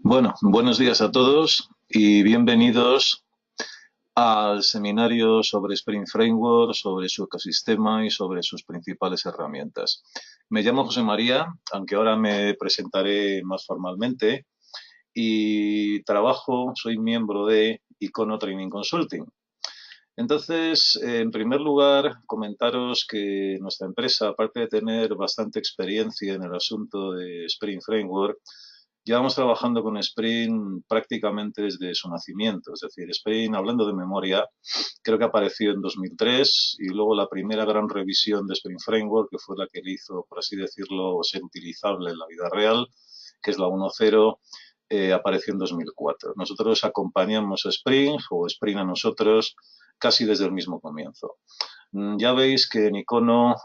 Bueno, buenos días a todos y bienvenidos al seminario sobre Spring Framework, sobre su ecosistema y sobre sus principales herramientas. Me llamo José María, aunque ahora me presentaré más formalmente, y soy miembro de Icono Training Consulting. Entonces, en primer lugar, comentaros que nuestra empresa, aparte de tener bastante experiencia en el asunto de Spring Framework, llevamos trabajando con Spring prácticamente desde su nacimiento. Es decir, Spring, hablando de memoria, creo que apareció en 2003 y luego la primera gran revisión de Spring Framework, que fue la que le hizo, por así decirlo, ser utilizable en la vida real, que es la 1.0, apareció en 2004. Nosotros acompañamos a Spring o Spring a nosotros casi desde el mismo comienzo. Ya veis que en Icono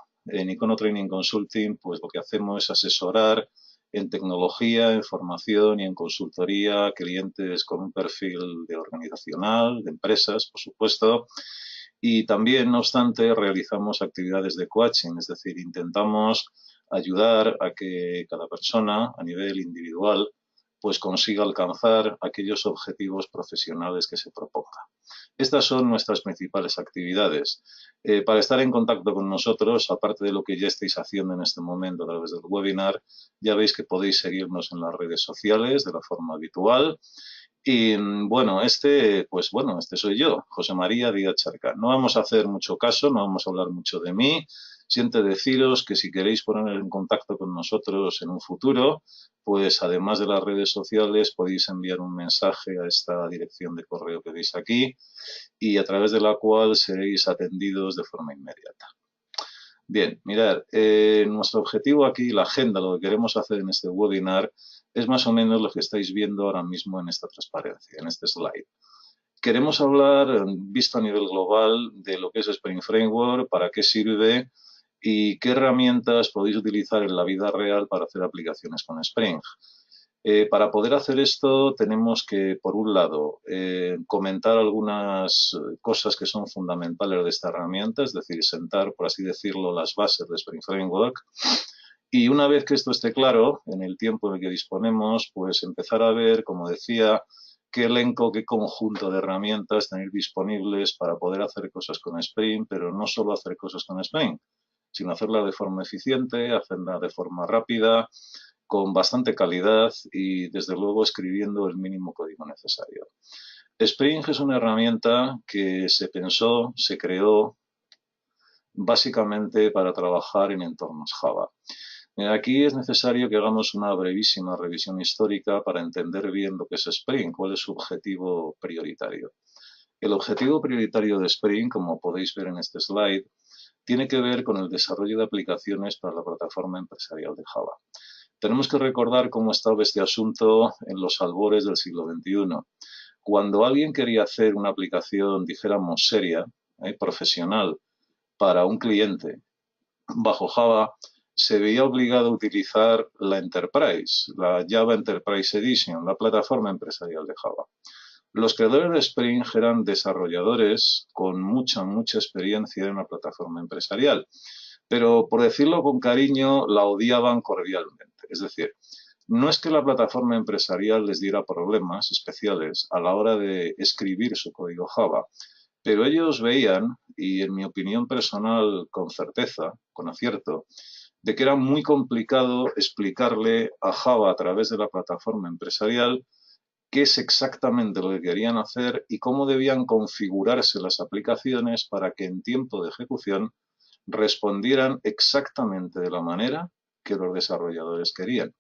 Training Consulting, pues lo que hacemos es asesorar en tecnología, en formación y en consultoría a clientes con un perfil de organizacional, de empresas, por supuesto. Y también, no obstante, realizamos actividades de coaching, es decir, intentamos ayudar a que cada persona a nivel individual pues consiga alcanzar aquellos objetivos profesionales que se proponga. Estas son nuestras principales actividades. Para estar en contacto con nosotros, aparte de lo que ya estáis haciendo en este momento a través del webinar, ya veis que podéis seguirnos en las redes sociales de la forma habitual. Y este soy yo, José María Díaz Charca. No vamos a hacer mucho caso, no vamos a hablar mucho de mí. Siento deciros que si queréis poner en contacto con nosotros en un futuro, pues además de las redes sociales podéis enviar un mensaje a esta dirección de correo que veis aquí y a través de la cual seréis atendidos de forma inmediata. Bien, mirad, nuestro objetivo aquí, la agenda, lo que queremos hacer en este webinar, es más o menos lo que estáis viendo ahora mismo en esta transparencia, en este slide. Queremos hablar, visto a nivel global, de lo que es Spring Framework, para qué sirve y qué herramientas podéis utilizar en la vida real para hacer aplicaciones con Spring. Para poder hacer esto tenemos que, por un lado, comentar algunas cosas que son fundamentales de esta herramienta, es decir, sentar, por así decirlo, las bases de Spring Framework. Y una vez que esto esté claro, en el tiempo en el que disponemos, pues empezar a ver, como decía, qué elenco, qué conjunto de herramientas tener disponibles para poder hacer cosas con Spring, pero no solo hacer cosas con Spring, sino hacerla de forma eficiente, hacerla de forma rápida, con bastante calidad y, desde luego, escribiendo el mínimo código necesario. Spring es una herramienta que se pensó, se creó básicamente para trabajar en entornos Java. Aquí es necesario que hagamos una brevísima revisión histórica para entender bien lo que es Spring, cuál es su objetivo prioritario. El objetivo prioritario de Spring, como podéis ver en este slide, tiene que ver con el desarrollo de aplicaciones para la plataforma empresarial de Java. Tenemos que recordar cómo estaba este asunto en los albores del siglo XXI. Cuando alguien quería hacer una aplicación, dijéramos, seria, profesional, para un cliente bajo Java, se veía obligado a utilizar la Enterprise, la Java Enterprise Edition, la plataforma empresarial de Java. Los creadores de Spring eran desarrolladores con mucha experiencia en la plataforma empresarial, pero, por decirlo con cariño, la odiaban cordialmente. Es decir, no es que la plataforma empresarial les diera problemas especiales a la hora de escribir su código Java, pero ellos veían, y en mi opinión personal con certeza, con acierto, de que era muy complicado explicarle a Java a través de la plataforma empresarial qué es exactamente lo que querían hacer y cómo debían configurarse las aplicaciones para que en tiempo de ejecución respondieran exactamente de la manera que los desarrolladores querían.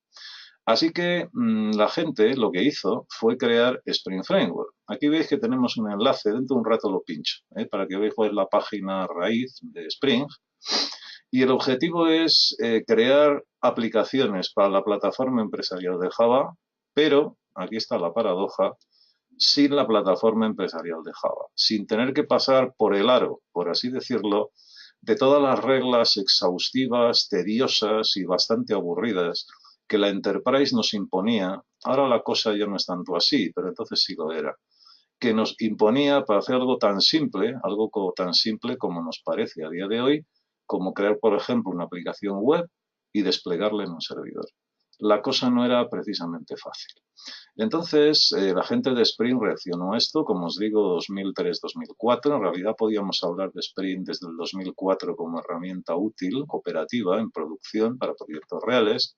Así que la gente lo que hizo fue crear Spring Framework. Aquí veis que tenemos un enlace, dentro de un rato lo pincho, para que veáis cuál es la página raíz de Spring. Y el objetivo es crear aplicaciones para la plataforma empresarial de Java, pero, aquí está la paradoja, sin la plataforma empresarial de Java, sin tener que pasar por el aro, por así decirlo, de todas las reglas exhaustivas, tediosas y bastante aburridas que la Enterprise nos imponía. Ahora la cosa ya no es tanto así, pero entonces sí lo era. Que nos imponía para hacer algo tan simple como nos parece a día de hoy, como crear, por ejemplo, una aplicación web y desplegarla en un servidor. la cosa no era precisamente fácil. Entonces, la gente de Spring reaccionó a esto, como os digo, 2003-2004. En realidad podíamos hablar de Spring desde el 2004 como herramienta útil, operativa, en producción para proyectos reales.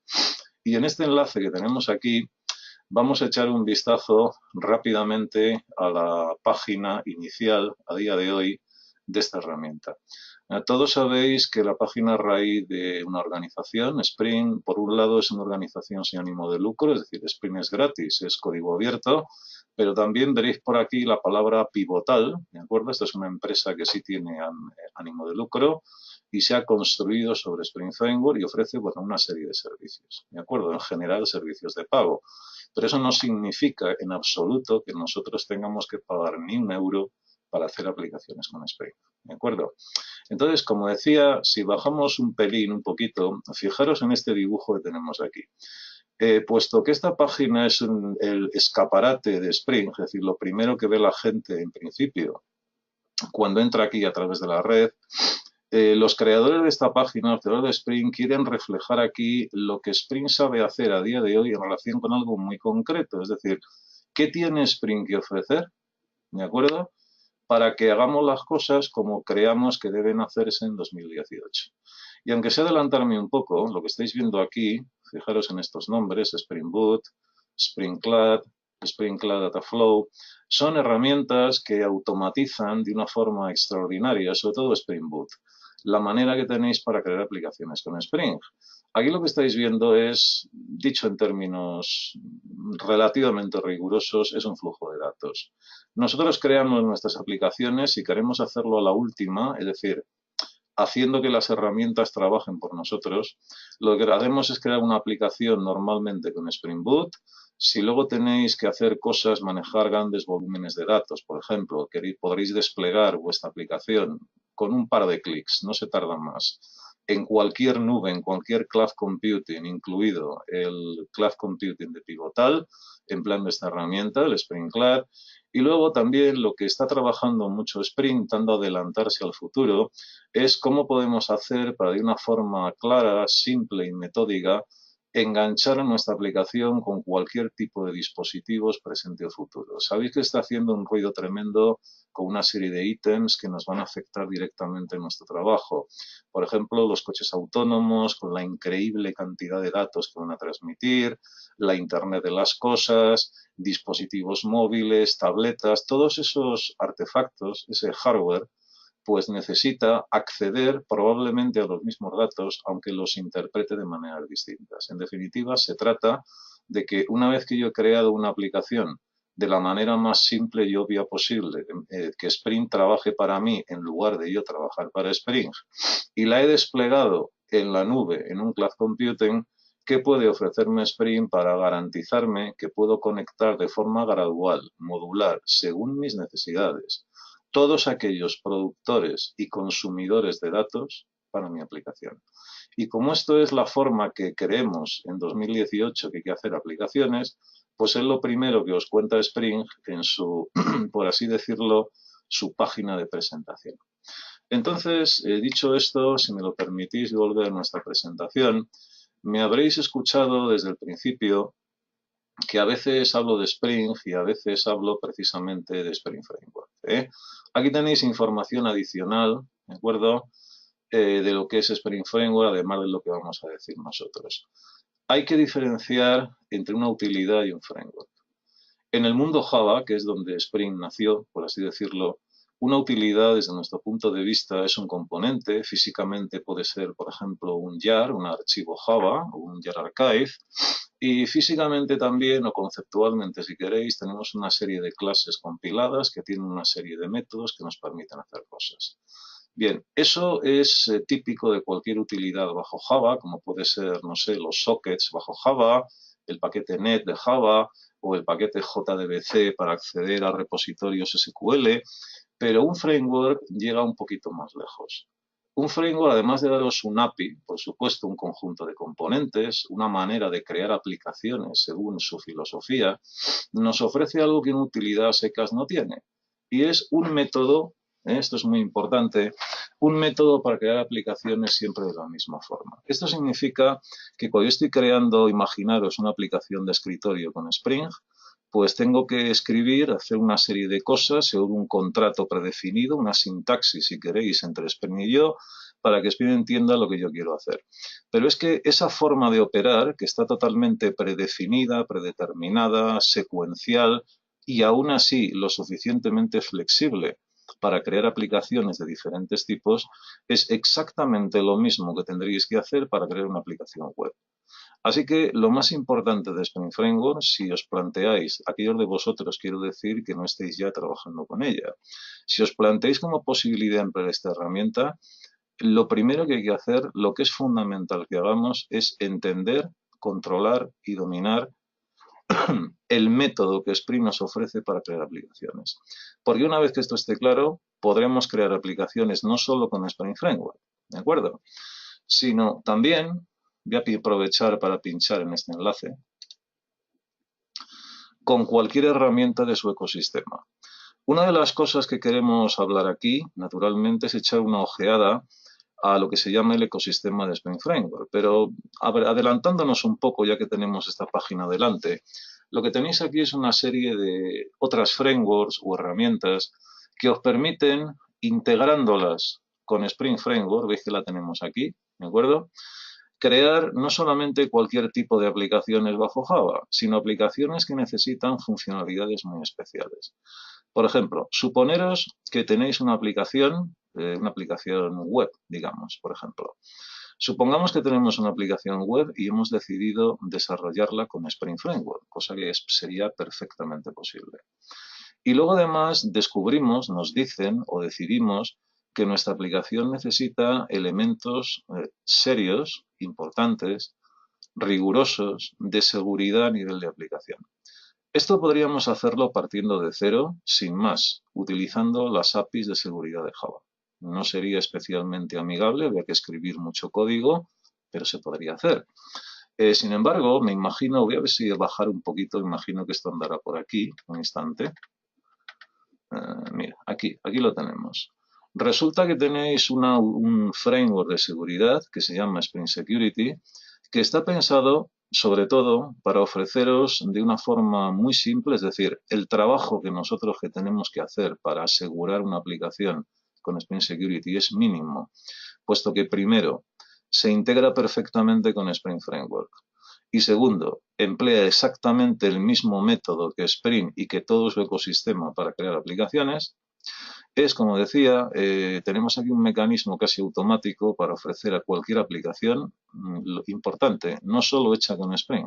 Y en este enlace que tenemos aquí, vamos a echar un vistazo rápidamente a la página inicial, a día de hoy, de esta herramienta. Todos sabéis que la página raíz de una organización, Spring, por un lado es una organización sin ánimo de lucro, es decir, Spring es gratis, es código abierto, pero también veréis por aquí la palabra Pivotal, ¿de acuerdo? Esta es una empresa que sí tiene ánimo de lucro y se ha construido sobre Spring Framework y ofrece, bueno, una serie de servicios, ¿de acuerdo? En general, servicios de pago. Pero eso no significa en absoluto que nosotros tengamos que pagar ni un euro para hacer aplicaciones con Spring, ¿de acuerdo? Entonces, como decía, si bajamos un pelín, un poquito, fijaros en este dibujo que tenemos aquí. Puesto que esta página es el escaparate de Spring, es decir, lo primero que ve la gente en principio cuando entra aquí a través de la red, los creadores de esta página, los creadores de Spring, quieren reflejar aquí lo que Spring sabe hacer a día de hoy en relación con algo muy concreto. Es decir, ¿qué tiene Spring que ofrecer? ¿De acuerdo? Para que hagamos las cosas como creamos que deben hacerse en 2018. Y aunque sea adelantarme un poco, lo que estáis viendo aquí, fijaros en estos nombres, Spring Boot, Spring Cloud Dataflow, son herramientas que automatizan de una forma extraordinaria, sobre todo Spring Boot, la manera que tenéis para crear aplicaciones con Spring. Aquí lo que estáis viendo es, dicho en términos relativamente rigurosos, es un flujo de datos. Nosotros creamos nuestras aplicaciones y queremos hacerlo a la última, es decir, haciendo que las herramientas trabajen por nosotros. Lo que hacemos es crear una aplicación normalmente con Spring Boot. Si luego tenéis que hacer cosas, manejar grandes volúmenes de datos, por ejemplo, podréis desplegar vuestra aplicación con un par de clics, no se tarda más, en cualquier nube, en cualquier cloud computing, incluido el cloud computing de Pivotal, empleando esta herramienta, el Spring Cloud. Y luego también lo que está trabajando mucho Spring, intentando adelantarse al futuro, es cómo podemos hacer para de una forma clara, simple y metódica enganchar nuestra aplicación con cualquier tipo de dispositivos presente o futuro. Sabéis que está haciendo un ruido tremendo con una serie de ítems que nos van a afectar directamente en nuestro trabajo. Por ejemplo, los coches autónomos, con la increíble cantidad de datos que van a transmitir, la Internet de las cosas, dispositivos móviles, tabletas, todos esos artefactos, ese hardware, pues necesita acceder probablemente a los mismos datos, aunque los interprete de maneras distintas. En definitiva, se trata de que una vez que yo he creado una aplicación de la manera más simple y obvia posible, que Spring trabaje para mí en lugar de yo trabajar para Spring, y la he desplegado en la nube, en un cloud computing, ¿qué puede ofrecerme Spring para garantizarme que puedo conectar de forma gradual, modular, según mis necesidades, todos aquellos productores y consumidores de datos para mi aplicación? Y como esto es la forma que creemos en 2018 que hay que hacer aplicaciones, pues es lo primero que os cuenta Spring en su, por así decirlo, su página de presentación. Entonces, dicho esto, si me lo permitís volver a nuestra presentación, me habréis escuchado desde el principio que a veces hablo de Spring y a veces hablo precisamente de Spring Framework. Aquí tenéis información adicional, ¿de acuerdo?, de lo que es Spring Framework, además de lo que vamos a decir nosotros. Hay que diferenciar entre una utilidad y un framework. En el mundo Java, que es donde Spring nació, por así decirlo, una utilidad desde nuestro punto de vista es un componente. Físicamente puede ser, por ejemplo, un jar, un archivo Java o un jar archive. Y físicamente también, o conceptualmente si queréis, tenemos una serie de clases compiladas que tienen una serie de métodos que nos permiten hacer cosas. Bien, eso es típico de cualquier utilidad bajo Java, como puede ser, no sé, los sockets bajo Java, el paquete net de Java o el paquete JDBC para acceder a repositorios SQL, pero un framework llega un poquito más lejos. Un framework, además de daros un API, por supuesto, un conjunto de componentes, una manera de crear aplicaciones según su filosofía, nos ofrece algo que una utilidad a secas no tiene, y es un método Esto es muy importante, un método para crear aplicaciones siempre de la misma forma. Esto significa que cuando yo estoy creando, imaginaros una aplicación de escritorio con Spring, pues tengo que escribir, hacer una serie de cosas, según un contrato predefinido, una sintaxis, si queréis, entre Spring y yo, para que Spring entienda lo que yo quiero hacer. Pero es que esa forma de operar, que está totalmente predefinida, predeterminada, secuencial y aún así lo suficientemente flexible para crear aplicaciones de diferentes tipos, es exactamente lo mismo que tendríais que hacer para crear una aplicación web. Así que lo más importante de Spring Framework, si os planteáis, aquellos de vosotros quiero decir que no estéis ya trabajando con ella, si os planteáis como posibilidad emplear esta herramienta, lo primero que hay que hacer, lo que es fundamental que hagamos, es entender, controlar y dominar el método que Spring nos ofrece para crear aplicaciones. Porque una vez que esto esté claro, podremos crear aplicaciones no solo con Spring Framework, ¿de acuerdo? Sino también, voy a aprovechar para pinchar en este enlace, con cualquier herramienta de su ecosistema. Una de las cosas que queremos hablar aquí, naturalmente, es echar una ojeada a lo que se llama el ecosistema de Spring Framework. Pero adelantándonos un poco, ya que tenemos esta página delante, lo que tenéis aquí es una serie de otras frameworks o herramientas que os permiten, integrándolas con Spring Framework, veis que la tenemos aquí, ¿de acuerdo?, crear no solamente cualquier tipo de aplicaciones bajo Java, sino aplicaciones que necesitan funcionalidades muy especiales. Por ejemplo, suponeros que tenéis una aplicación web, digamos, por ejemplo. Supongamos que tenemos una aplicación web y hemos decidido desarrollarla con Spring Framework, cosa que sería perfectamente posible. Y luego además descubrimos, nos dicen o decidimos que nuestra aplicación necesita elementos serios, importantes, rigurosos, de seguridad a nivel de aplicación. Esto podríamos hacerlo partiendo de cero, sin más, utilizando las APIs de seguridad de Java. No sería especialmente amigable, habría que escribir mucho código, pero se podría hacer. Sin embargo, me imagino, voy a ver si bajar un poquito, imagino que esto andará por aquí, un instante. Mira, aquí lo tenemos. Resulta que tenéis un framework de seguridad que se llama Spring Security, que está pensado sobre todo para ofreceros de una forma muy simple, es decir, el trabajo que nosotros tenemos que hacer para asegurar una aplicación con Spring Security es mínimo, puesto que primero, se integra perfectamente con Spring Framework. Y segundo, emplea exactamente el mismo método que Spring y que todo su ecosistema para crear aplicaciones. Es, como decía, tenemos aquí un mecanismo casi automático para ofrecer a cualquier aplicación importante, no solo hecha con Spring,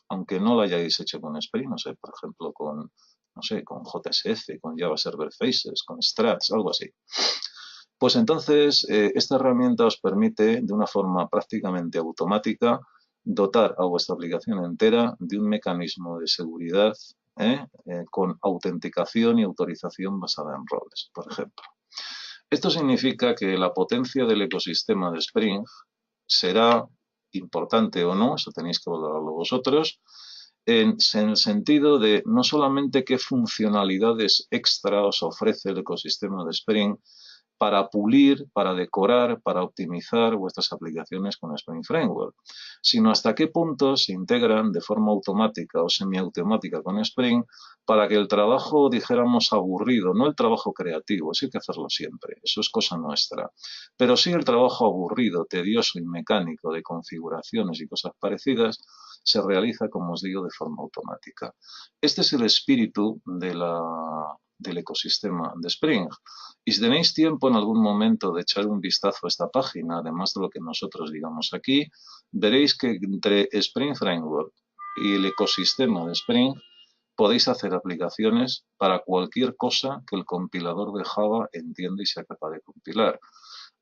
aunque no la hayáis hecho con Spring, no sé, por ejemplo, con JSF, con Java Server Faces, con Struts, algo así. Pues entonces, esta herramienta os permite, de una forma prácticamente automática, dotar a vuestra aplicación entera de un mecanismo de seguridad con autenticación y autorización basada en roles, por ejemplo. Esto significa que la potencia del ecosistema de Spring será importante o no, eso tenéis que valorarlo vosotros, en el sentido de no solamente qué funcionalidades extra os ofrece el ecosistema de Spring para pulir, para decorar, para optimizar vuestras aplicaciones con Spring Framework, sino hasta qué punto se integran de forma automática o semiautomática con Spring para que el trabajo, dijéramos, aburrido, no el trabajo creativo, eso hay que hacerlo siempre, eso es cosa nuestra, pero sí el trabajo aburrido, tedioso y mecánico de configuraciones y cosas parecidas, se realiza, como os digo, de forma automática. Este es el espíritu del ecosistema de Spring. Y si tenéis tiempo en algún momento de echar un vistazo a esta página, además de lo que nosotros digamos aquí, veréis que entre Spring Framework y el ecosistema de Spring podéis hacer aplicaciones para cualquier cosa que el compilador de Java entienda y sea capaz de compilar.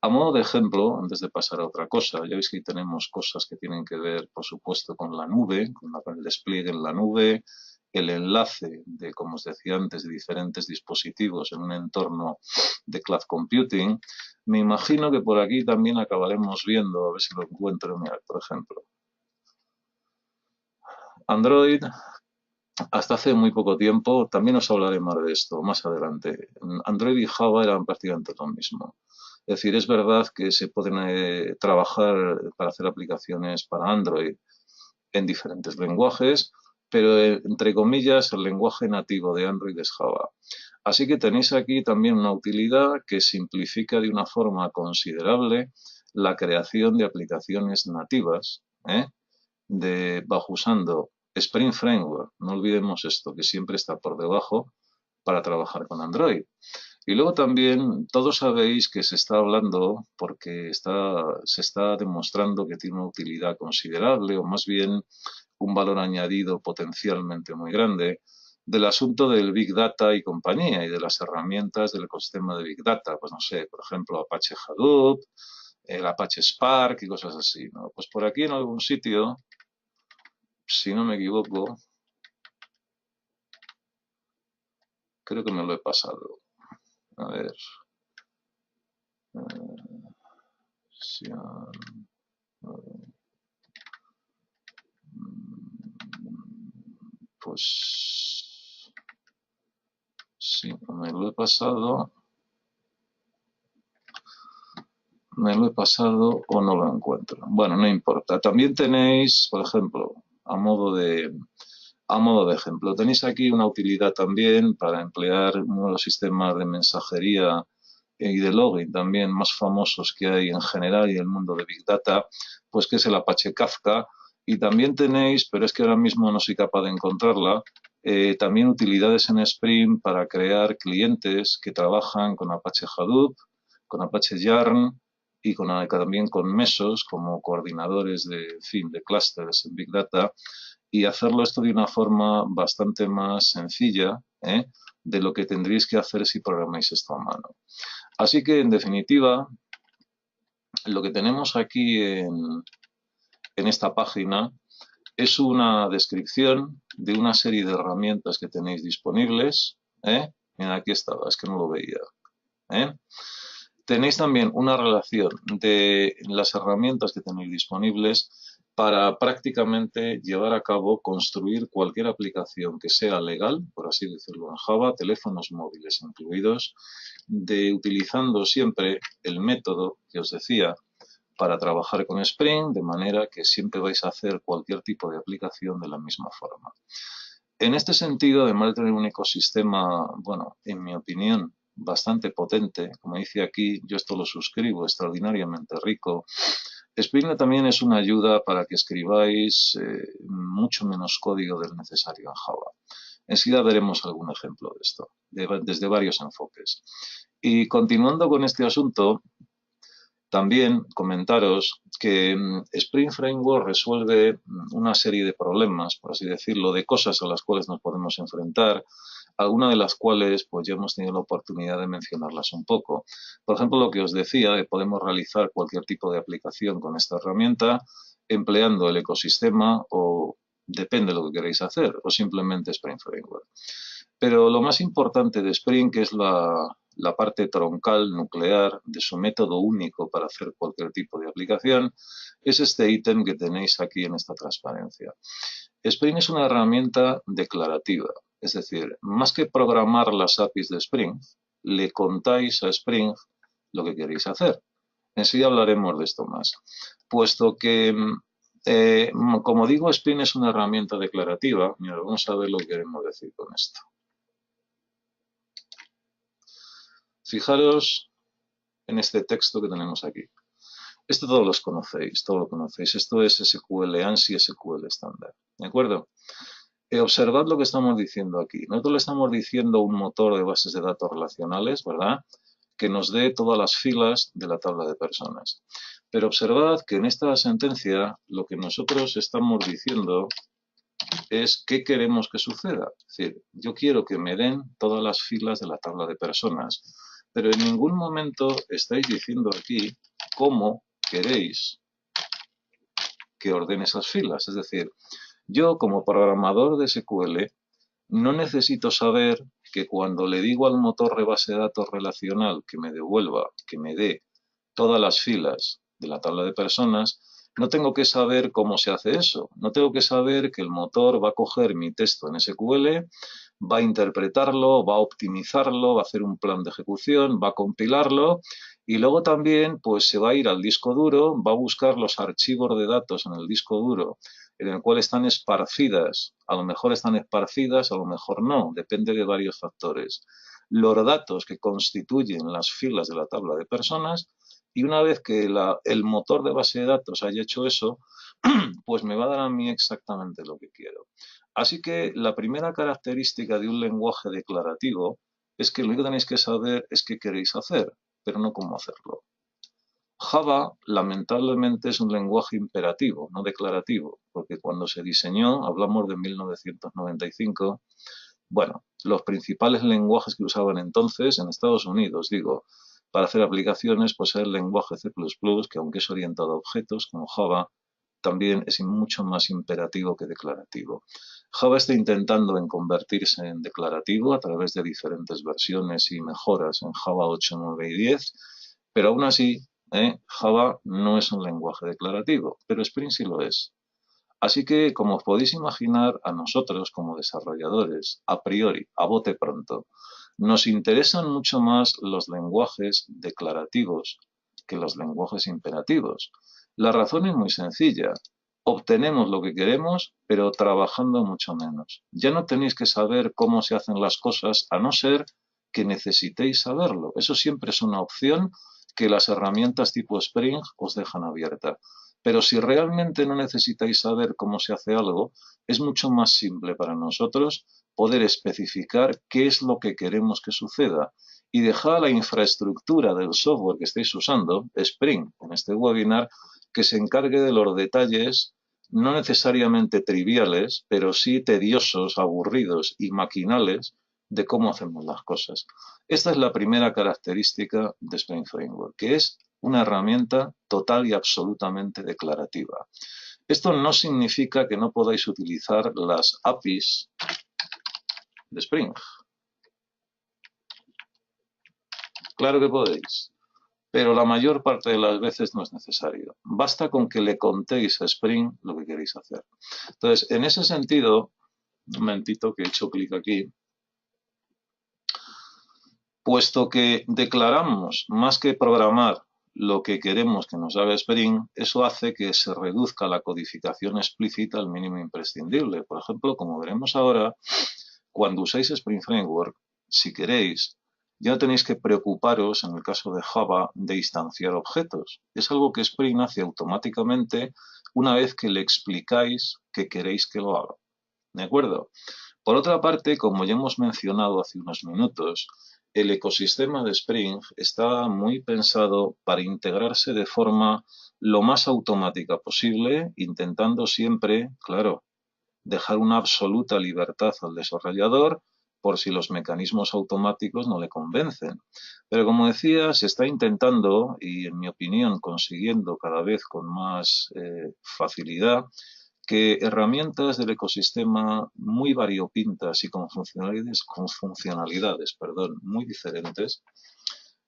A modo de ejemplo, antes de pasar a otra cosa, ya veis que tenemos cosas que tienen que ver, por supuesto, con la nube, con el despliegue en la nube, el enlace de, como os decía antes, de diferentes dispositivos en un entorno de cloud computing. Me imagino que por aquí también acabaremos viendo, a ver si lo encuentro, mirad, por ejemplo, Android, hasta hace muy poco tiempo, también os hablaré más de esto más adelante, Android y Java eran prácticamente lo mismo. Es decir, es verdad que se pueden trabajar para hacer aplicaciones para Android en diferentes lenguajes, pero entre comillas el lenguaje nativo de Android es Java. Así que tenéis aquí también una utilidad que simplifica de una forma considerable la creación de aplicaciones nativas, bajo usando Spring Framework. No olvidemos esto, que siempre está por debajo para trabajar con Android. Y luego también todos sabéis que se está hablando, porque se está demostrando que tiene una utilidad considerable, o más bien un valor añadido potencialmente muy grande, del asunto del Big Data y compañía, y de las herramientas del ecosistema de Big Data. Pues no sé, por ejemplo, Apache Hadoop, el Apache Spark y cosas así, ¿no? Pues por aquí en algún sitio, si no me equivoco, creo que me lo he pasado. A ver. Si, pues sí, me lo he pasado. Me lo he pasado o no lo encuentro. Bueno, no importa. También tenéis, por ejemplo, a modo de ejemplo, tenéis aquí una utilidad también para emplear uno de los sistemas de mensajería y de login también más famosos que hay en general y en el mundo de Big Data, pues que es el Apache Kafka. Y también tenéis, pero es que ahora mismo no soy capaz de encontrarla, también utilidades en Spring para crear clientes que trabajan con Apache Hadoop, con Apache Yarn y también con Mesos como coordinadores de clústeres en Big Data, y hacerlo esto de una forma bastante más sencilla de lo que tendréis que hacer si programáis esto a mano. Así que, en definitiva, lo que tenemos aquí en esta página es una descripción de una serie de herramientas que tenéis disponibles. Mira, aquí estaba, es que no lo veía. Tenéis también una relación de las herramientas que tenéis disponibles para prácticamente llevar a cabo, construir cualquier aplicación que sea legal, por así decirlo en Java, teléfonos móviles incluidos, utilizando siempre el método que os decía para trabajar con Spring, de manera que siempre vais a hacer cualquier tipo de aplicación de la misma forma. En este sentido, además de tener un ecosistema, bueno, en mi opinión, bastante potente, como dice aquí, yo esto lo suscribo, extraordinariamente rico, Spring también es una ayuda para que escribáis mucho menos código del necesario en Java. Enseguida veremos algún ejemplo de esto, desde varios enfoques. Y continuando con este asunto, también comentaros que Spring Framework resuelve una serie de problemas, por así decirlo, de cosas a las cuales nos podemos enfrentar, algunas de las cuales pues ya hemos tenido la oportunidad de mencionarlas un poco. Por ejemplo, lo que os decía, que podemos realizar cualquier tipo de aplicación con esta herramienta empleando el ecosistema o depende de lo que queréis hacer o simplemente Spring Framework. Pero lo más importante de Spring, que es la parte troncal, nuclear, de su método único para hacer cualquier tipo de aplicación, es este ítem que tenéis aquí en esta transparencia. Spring es una herramienta declarativa, es decir, más que programar las APIs de Spring, le contáis a Spring lo que queréis hacer. Enseguida hablaremos de esto más. Puesto que, como digo, Spring es una herramienta declarativa, mira, vamos a ver lo que queremos decir con esto. Fijaros en este texto que tenemos aquí. Esto todos lo conocéis. Esto es SQL, ANSI SQL estándar. ¿De acuerdo? Observad lo que estamos diciendo aquí. Nosotros le estamos diciendo un motor de bases de datos relacionales, ¿verdad?, que nos dé todas las filas de la tabla de personas. Pero observad que en esta sentencia lo que nosotros estamos diciendo es qué queremos que suceda. Es decir, yo quiero que me den todas las filas de la tabla de personas, pero en ningún momento estáis diciendo aquí cómo queréis que ordene esas filas. Es decir, yo como programador de SQL no necesito saber que cuando le digo al motor de base de datos relacional que me devuelva, que me dé todas las filas de la tabla de personas, No tengo que saber cómo se hace eso. No tengo que saber que el motor va a coger mi texto en SQL, va a interpretarlo, va a optimizarlo, va a hacer un plan de ejecución, va a compilarlo y luego también pues se va a ir al disco duro, va a buscar los archivos de datos en el disco duro en el cual están esparcidas. A lo mejor están esparcidas, a lo mejor no, depende de varios factores. Los datos que constituyen las filas de la tabla de personas y una vez que el motor de base de datos haya hecho eso, pues me va a dar a mí exactamente lo que quiero. Así que la primera característica de un lenguaje declarativo es que lo único que tenéis que saber es qué queréis hacer, pero no cómo hacerlo. Java, lamentablemente, es un lenguaje imperativo, no declarativo, porque cuando se diseñó, hablamos de 1995, bueno, los principales lenguajes que usaban entonces en Estados Unidos, digo, para hacer aplicaciones, pues era el lenguaje C++, que aunque es orientado a objetos, como Java, también es mucho más imperativo que declarativo. Java está intentando en convertirse en declarativo a través de diferentes versiones y mejoras en Java 8, 9 y 10, pero aún así, Java no es un lenguaje declarativo, pero Spring sí lo es. Así que, como os podéis imaginar, a nosotros como desarrolladores, a priori, a bote pronto, nos interesan mucho más los lenguajes declarativos que los lenguajes imperativos. La razón es muy sencilla. Obtenemos lo que queremos, pero trabajando mucho menos. Ya no tenéis que saber cómo se hacen las cosas, a no ser que necesitéis saberlo. Eso siempre es una opción que las herramientas tipo Spring os dejan abierta. Pero si realmente no necesitáis saber cómo se hace algo, es mucho más simple para nosotros poder especificar qué es lo que queremos que suceda y dejar la infraestructura del software que estéis usando, Spring, en este webinar, que se encargue de los detalles no necesariamente triviales, pero sí tediosos, aburridos y maquinales de cómo hacemos las cosas. Esta es la primera característica de Spring Framework, que es una herramienta total y absolutamente declarativa. Esto no significa que no podáis utilizar las APIs de Spring. Claro que podéis, pero la mayor parte de las veces no es necesario. Basta con que le contéis a Spring lo que queréis hacer. Entonces, en ese sentido, un momentito que he hecho clic aquí, puesto que declaramos más que programar lo que queremos que nos haga Spring, eso hace que se reduzca la codificación explícita al mínimo imprescindible. Por ejemplo, como veremos ahora, cuando usáis Spring Framework, si queréis, ya no tenéis que preocuparos, en el caso de Java, de instanciar objetos. Es algo que Spring hace automáticamente una vez que le explicáis que queréis que lo haga. ¿De acuerdo? Por otra parte, como ya hemos mencionado hace unos minutos, el ecosistema de Spring está muy pensado para integrarse de forma lo más automática posible, intentando siempre, claro, dejar una absoluta libertad al desarrollador por si los mecanismos automáticos no le convencen. Pero como decía, se está intentando, y en mi opinión consiguiendo cada vez con más facilidad, que herramientas del ecosistema muy variopintas y con funcionalidades muy diferentes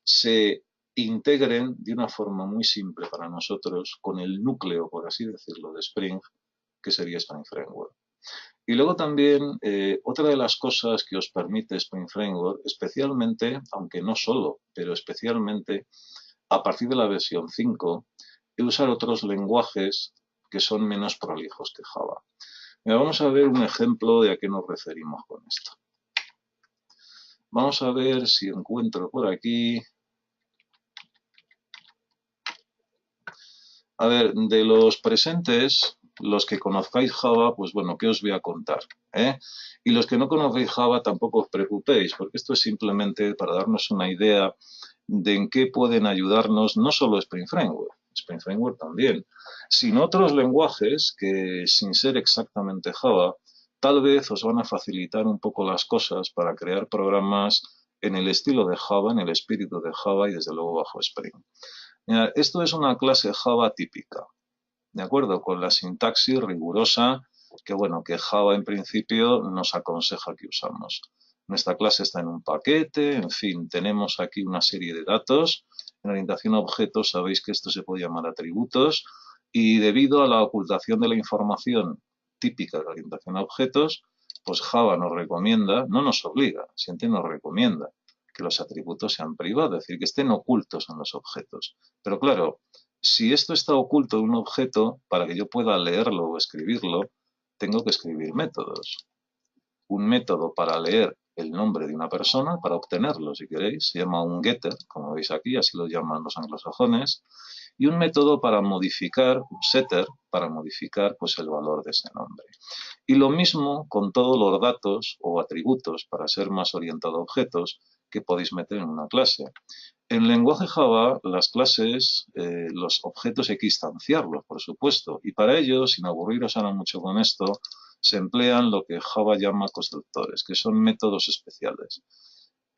se integren de una forma muy simple para nosotros con el núcleo, por así decirlo, de Spring, que sería Spring Framework. Y luego también, otra de las cosas que os permite Spring Framework, especialmente, aunque no solo, pero especialmente a partir de la versión 5, es usar otros lenguajes que son menos prolijos que Java. Vamos a ver un ejemplo de a qué nos referimos con esto. Vamos a ver si encuentro por aquí. A ver, de los presentes, los que conozcáis Java, pues bueno, ¿qué os voy a contar? Y los que no conocéis Java, tampoco os preocupéis, porque esto es simplemente para darnos una idea de en qué pueden ayudarnos no solo Spring Framework también, sino otros lenguajes que, sin ser exactamente Java, tal vez os van a facilitar un poco las cosas para crear programas en el estilo de Java, en el espíritu de Java y desde luego bajo Spring. Mira, esto es una clase Java típica, ¿de acuerdo? Con la sintaxis rigurosa que, bueno, que Java en principio nos aconseja que usamos. Nuestra clase está en un paquete, en fin, tenemos aquí una serie de datos. En orientación a objetos sabéis que esto se puede llamar atributos Y debido a la ocultación de la información típica de la orientación a objetos, pues Java nos recomienda, no nos obliga, siempre nos recomienda que los atributos sean privados, es decir, que estén ocultos en los objetos. Pero claro, si esto está oculto en un objeto, para que yo pueda leerlo o escribirlo, tengo que escribir métodos. Un método para leer el nombre de una persona, para obtenerlo, si queréis, se llama un getter, como veis aquí, así lo llaman los anglosajones, y un método para modificar, un setter, para modificar pues el valor de ese nombre. Y lo mismo con todos los datos o atributos, para ser más orientado a objetos, que podéis meter en una clase. En el lenguaje Java, las clases, los objetos hay que instanciarlos, por supuesto, y para ello, sin aburriros ahora mucho con esto, se emplean lo que Java llama constructores, que son métodos especiales.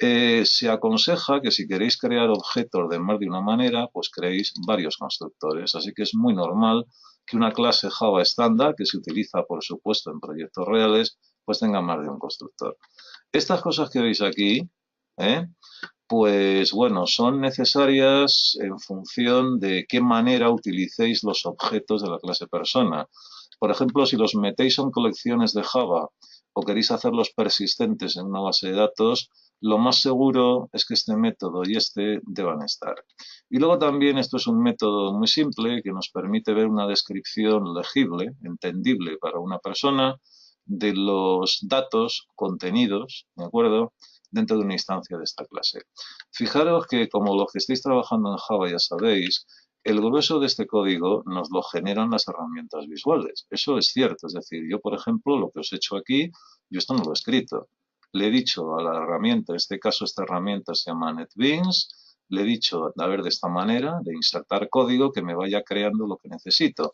Se aconseja que si queréis crear objetos de más de una manera, pues creéis varios constructores, así que es muy normal que una clase Java estándar, que se utiliza por supuesto en proyectos reales, pues tenga más de un constructor. Estas cosas que veis aquí, pues bueno, son necesarias en función de qué manera utilicéis los objetos de la clase persona. Por ejemplo, si los metéis en colecciones de Java o queréis hacerlos persistentes en una base de datos, lo más seguro es que este método y este deban estar. Y luego también esto es un método muy simple que nos permite ver una descripción legible, entendible para una persona, de los datos contenidos, ¿de acuerdo?, dentro de una instancia de esta clase. Fijaros que como los que estáis trabajando en Java ya sabéis, el grueso de este código nos lo generan las herramientas visuales. Eso es cierto, es decir, yo por ejemplo lo que os he hecho aquí, yo esto no lo he escrito. Le he dicho a la herramienta, en este caso esta herramienta se llama NetBeans, le he dicho, a ver, de esta manera, de insertar código que me vaya creando lo que necesito.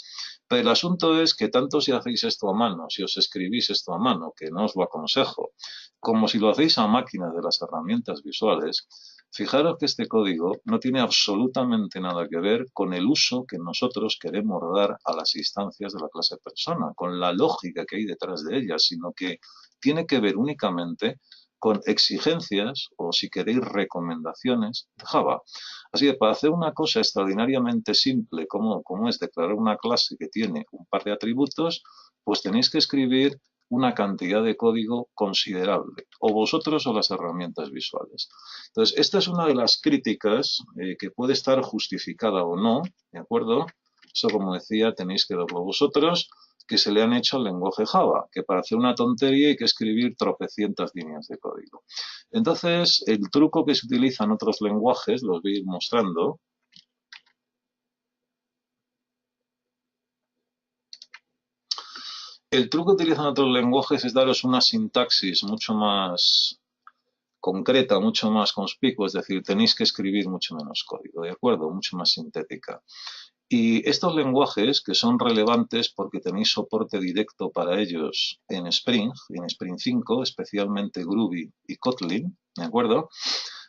Pero el asunto es que tanto si hacéis esto a mano, si os escribís esto a mano, que no os lo aconsejo, como si lo hacéis a máquina de las herramientas visuales, fijaros que este código no tiene absolutamente nada que ver con el uso que nosotros queremos dar a las instancias de la clase persona, con la lógica que hay detrás de ellas, sino que tiene que ver únicamente con exigencias o, si queréis, recomendaciones de Java. Así que para hacer una cosa extraordinariamente simple como es declarar una clase que tiene un par de atributos, pues tenéis que escribir una cantidad de código considerable, o vosotros o las herramientas visuales. Entonces, esta es una de las críticas que puede estar justificada o no, ¿de acuerdo? Eso, como decía, tenéis que verlo vosotros, que se le han hecho al lenguaje Java, que para hacer una tontería hay que escribir tropecientas líneas de código. Entonces, el truco que se utiliza en otros lenguajes, los voy a ir mostrando. El truco que utilizan otros lenguajes es daros una sintaxis mucho más concreta, mucho más conspicua, es decir, tenéis que escribir mucho menos código, ¿de acuerdo? Mucho más sintética. Y estos lenguajes, que son relevantes porque tenéis soporte directo para ellos en Spring 5, especialmente Groovy y Kotlin, ¿de acuerdo?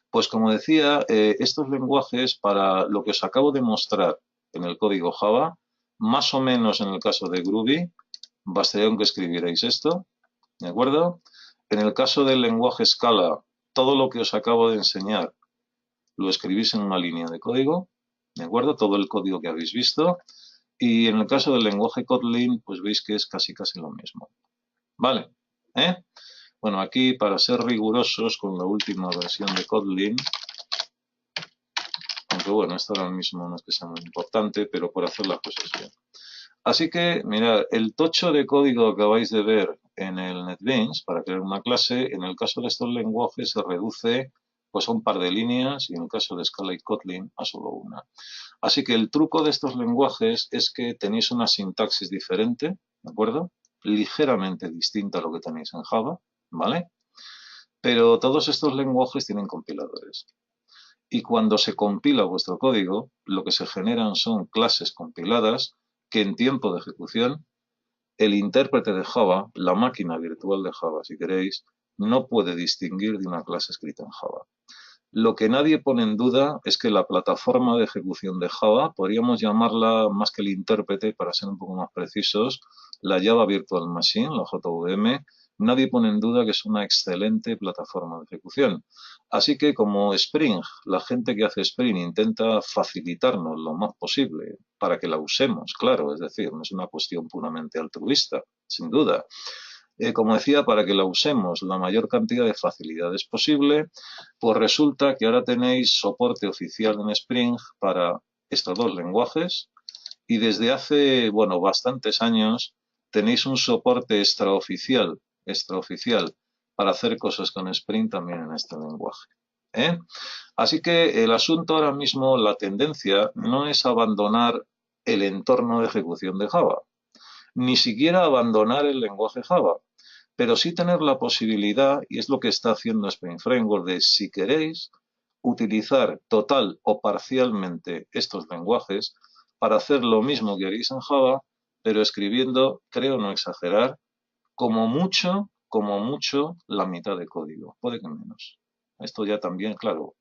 Pues como decía, estos lenguajes, para lo que os acabo de mostrar en el código Java, más o menos en el caso de Groovy, bastaría con que escribierais esto, ¿de acuerdo? En el caso del lenguaje Scala, todo lo que os acabo de enseñar lo escribís en una línea de código, ¿de acuerdo? Todo el código que habéis visto. Y en el caso del lenguaje Kotlin, pues veis que es casi lo mismo. ¿Vale? Bueno, aquí para ser rigurosos con la última versión de Kotlin, aunque bueno, esto ahora mismo no es que sea muy importante, pero por hacer las cosas bien. Así que, mirad, el tocho de código que acabáis de ver en el NetBeans para crear una clase, en el caso de estos lenguajes se reduce pues a un par de líneas y en el caso de Scala y Kotlin a solo una. Así que el truco de estos lenguajes es que tenéis una sintaxis diferente, ¿de acuerdo? Ligeramente distinta a lo que tenéis en Java, ¿vale? Pero todos estos lenguajes tienen compiladores. Y cuando se compila vuestro código, lo que se generan son clases compiladas que en tiempo de ejecución, el intérprete de Java, la máquina virtual de Java, si queréis, no puede distinguir de una clase escrita en Java. Lo que nadie pone en duda es que la plataforma de ejecución de Java, podríamos llamarla más que el intérprete, para ser un poco más precisos, la Java Virtual Machine, la JVM, nadie pone en duda que es una excelente plataforma de ejecución. Así que como Spring, la gente que hace Spring intenta facilitarnos lo más posible para que la usemos, claro, es decir, no es una cuestión puramente altruista, sin duda. Como decía, para que la usemos la mayor cantidad de facilidades posible, pues resulta que ahora tenéis soporte oficial en Spring para estos dos lenguajes y desde hace, bueno, bastantes años tenéis un soporte extraoficial para hacer cosas con Spring también en este lenguaje. ¿Eh? Así que el asunto ahora mismo, la tendencia, no es abandonar el entorno de ejecución de Java, ni siquiera abandonar el lenguaje Java, pero sí tener la posibilidad, y es lo que está haciendo Spring Framework, de si queréis utilizar total o parcialmente estos lenguajes para hacer lo mismo que haréis en Java, pero escribiendo, creo no exagerar, como mucho, la mitad de código, puede que menos. Esto ya también, claro,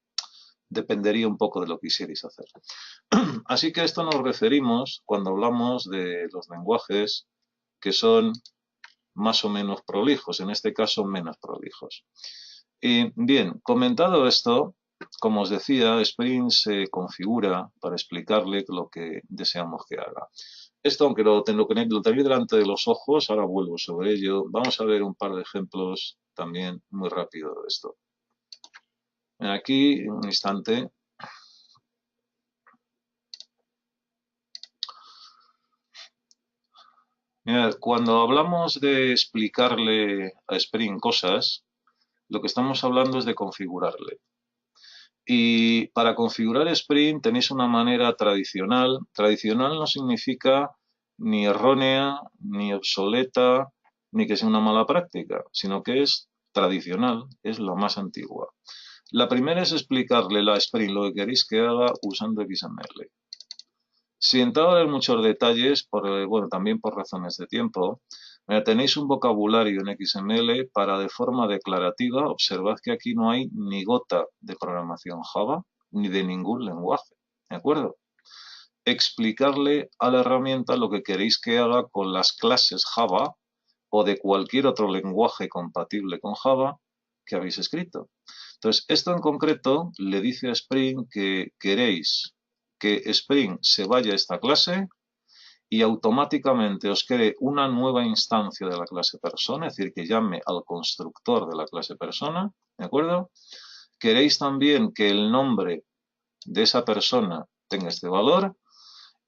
dependería un poco de lo que quisierais hacer. Así que a esto nos referimos cuando hablamos de los lenguajes que son más o menos prolijos, en este caso menos prolijos. Y bien, comentado esto, como os decía, Spring se configura para explicarle lo que deseamos que haga. Esto, aunque lo tenéis delante de los ojos, ahora vuelvo sobre ello. Vamos a ver un par de ejemplos también muy rápido de esto. Aquí, en un instante. Mirad, cuando hablamos de explicarle a Spring cosas, lo que estamos hablando es de configurarle. Y para configurar Spring tenéis una manera tradicional. Tradicional no significa ni errónea, ni obsoleta, ni que sea una mala práctica, sino que es tradicional, es la más antigua. La primera es explicarle a Spring lo que queréis que haga usando XML. Sin entrar en muchos detalles, bueno, también por razones de tiempo, tenéis un vocabulario en XML para de forma declarativa. Observad que aquí no hay ni gota de programación Java, ni de ningún lenguaje, ¿de acuerdo? Explicarle a la herramienta lo que queréis que haga con las clases Java o de cualquier otro lenguaje compatible con Java que habéis escrito. Entonces, esto en concreto le dice a Spring que queréis que Spring se vaya a esta clase y automáticamente os cree una nueva instancia de la clase persona, es decir, que llame al constructor de la clase persona, ¿de acuerdo? Queréis también que el nombre de esa persona tenga este valor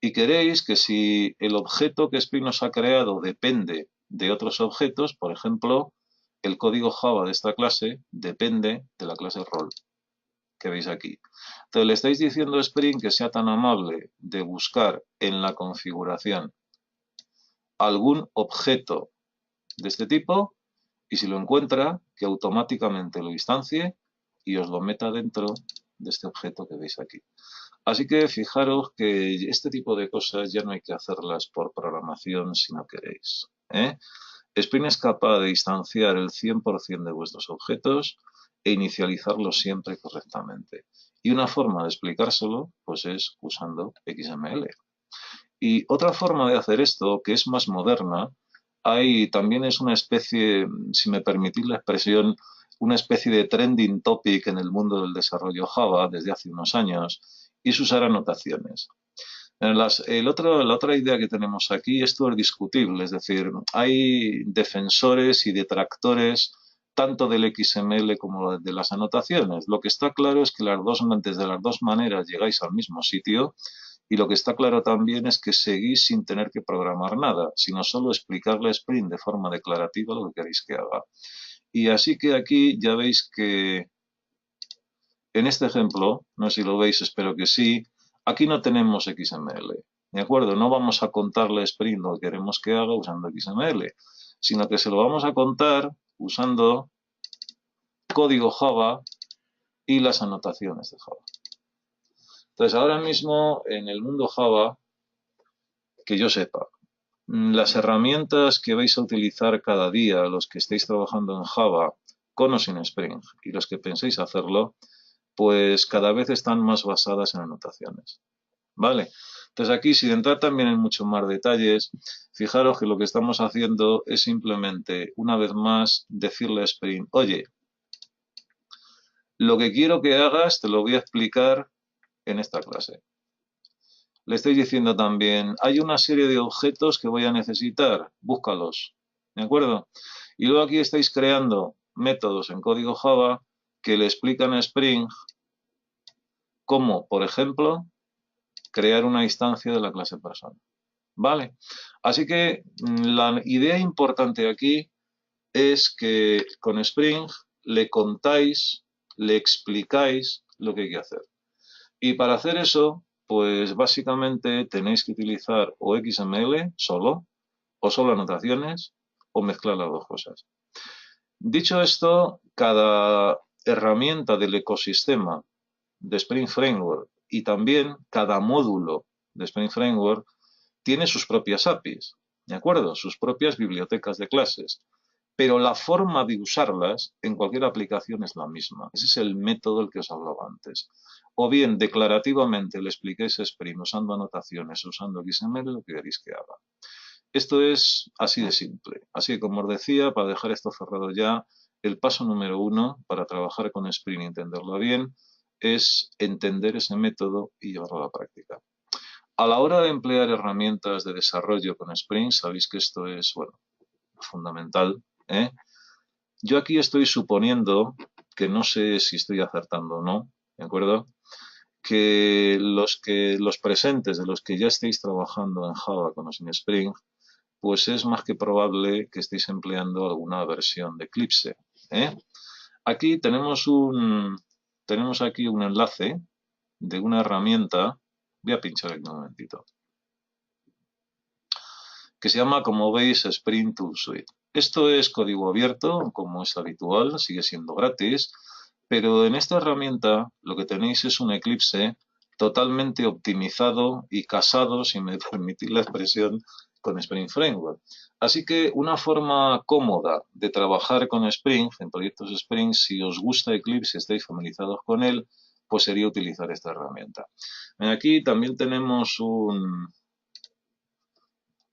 y queréis que si el objeto que Spring nos ha creado depende de otros objetos, por ejemplo, el código Java de esta clase depende de la clase role que veis aquí. Entonces le estáis diciendo a Spring que sea tan amable de buscar en la configuración algún objeto de este tipo y si lo encuentra, que automáticamente lo instancie y os lo meta dentro de este objeto que veis aquí. Así que fijaros que este tipo de cosas ya no hay que hacerlas por programación si no queréis. Spring es capaz de instanciar el 100% de vuestros objetos e inicializarlos siempre correctamente. Y una forma de explicárselo pues es usando XML. Y otra forma de hacer esto, que es más moderna, también es una especie, si me permitís la expresión, una especie de trending topic en el mundo del desarrollo Java desde hace unos años, y es usar anotaciones. La otra idea que tenemos aquí, esto es discutible, es decir, hay defensores y detractores tanto del XML como de las anotaciones. Lo que está claro es que desde las dos maneras llegáis al mismo sitio y lo que está claro también es que seguís sin tener que programar nada, sino solo explicarle a Spring de forma declarativa lo que queréis que haga. Y así que aquí ya veis que en este ejemplo, no sé si lo veis, espero que sí, aquí no tenemos XML, ¿de acuerdo? No vamos a contarle a Spring lo que queremos que haga usando XML, sino que se lo vamos a contar usando código Java y las anotaciones de Java. Entonces, ahora mismo en el mundo Java, que yo sepa, las herramientas que vais a utilizar cada día, los que estéis trabajando en Java, con o sin Spring, y los que penséis hacerlo, pues cada vez están más basadas en anotaciones. ¿Vale? Entonces aquí, sin entrar también en muchos más detalles, fijaros que lo que estamos haciendo es simplemente, una vez más, decirle a Spring, oye, lo que quiero que hagas te lo voy a explicar en esta clase. Le estoy diciendo también, hay una serie de objetos que voy a necesitar, búscalos, ¿de acuerdo? Y luego aquí estáis creando métodos en código Java que le explican a Spring cómo, por ejemplo, crear una instancia de la clase persona. ¿Vale? Así que la idea importante aquí es que con Spring le contáis, le explicáis lo que hay que hacer. Y para hacer eso, pues básicamente tenéis que utilizar o XML solo, o solo anotaciones, o mezclar las dos cosas. Dicho esto, cada herramienta del ecosistema de Spring Framework y también cada módulo de Spring Framework tiene sus propias APIs, ¿de acuerdo? Sus propias bibliotecas de clases. Pero la forma de usarlas en cualquier aplicación es la misma. Ese es el método del que os hablaba antes. O bien declarativamente le expliquéis a Spring usando anotaciones, usando XML, lo que queréis que haga. Esto es así de simple. Así que, como os decía, para dejar esto cerrado ya, el paso número 1 para trabajar con Spring y entenderlo bien es entender ese método y llevarlo a la práctica. A la hora de emplear herramientas de desarrollo con Spring, sabéis que esto es, bueno, fundamental, ¿eh? Yo aquí estoy suponiendo, que no sé si estoy acertando o no, ¿de acuerdo? Que los presentes de los que ya estéis trabajando en Java con Spring, pues es más que probable que estéis empleando alguna versión de Eclipse, ¿eh? Aquí tenemos aquí un enlace de una herramienta. Voy a pinchar aquí un momentito, que se llama, como veis, Spring Tool Suite. Esto es código abierto, como es habitual, sigue siendo gratis, pero en esta herramienta lo que tenéis es un Eclipse totalmente optimizado y casado, si me permitís la expresión, con Spring Framework. Así que una forma cómoda de trabajar con Spring, en proyectos Spring, si os gusta Eclipse y estáis familiarizados con él, pues sería utilizar esta herramienta. Aquí también tenemos un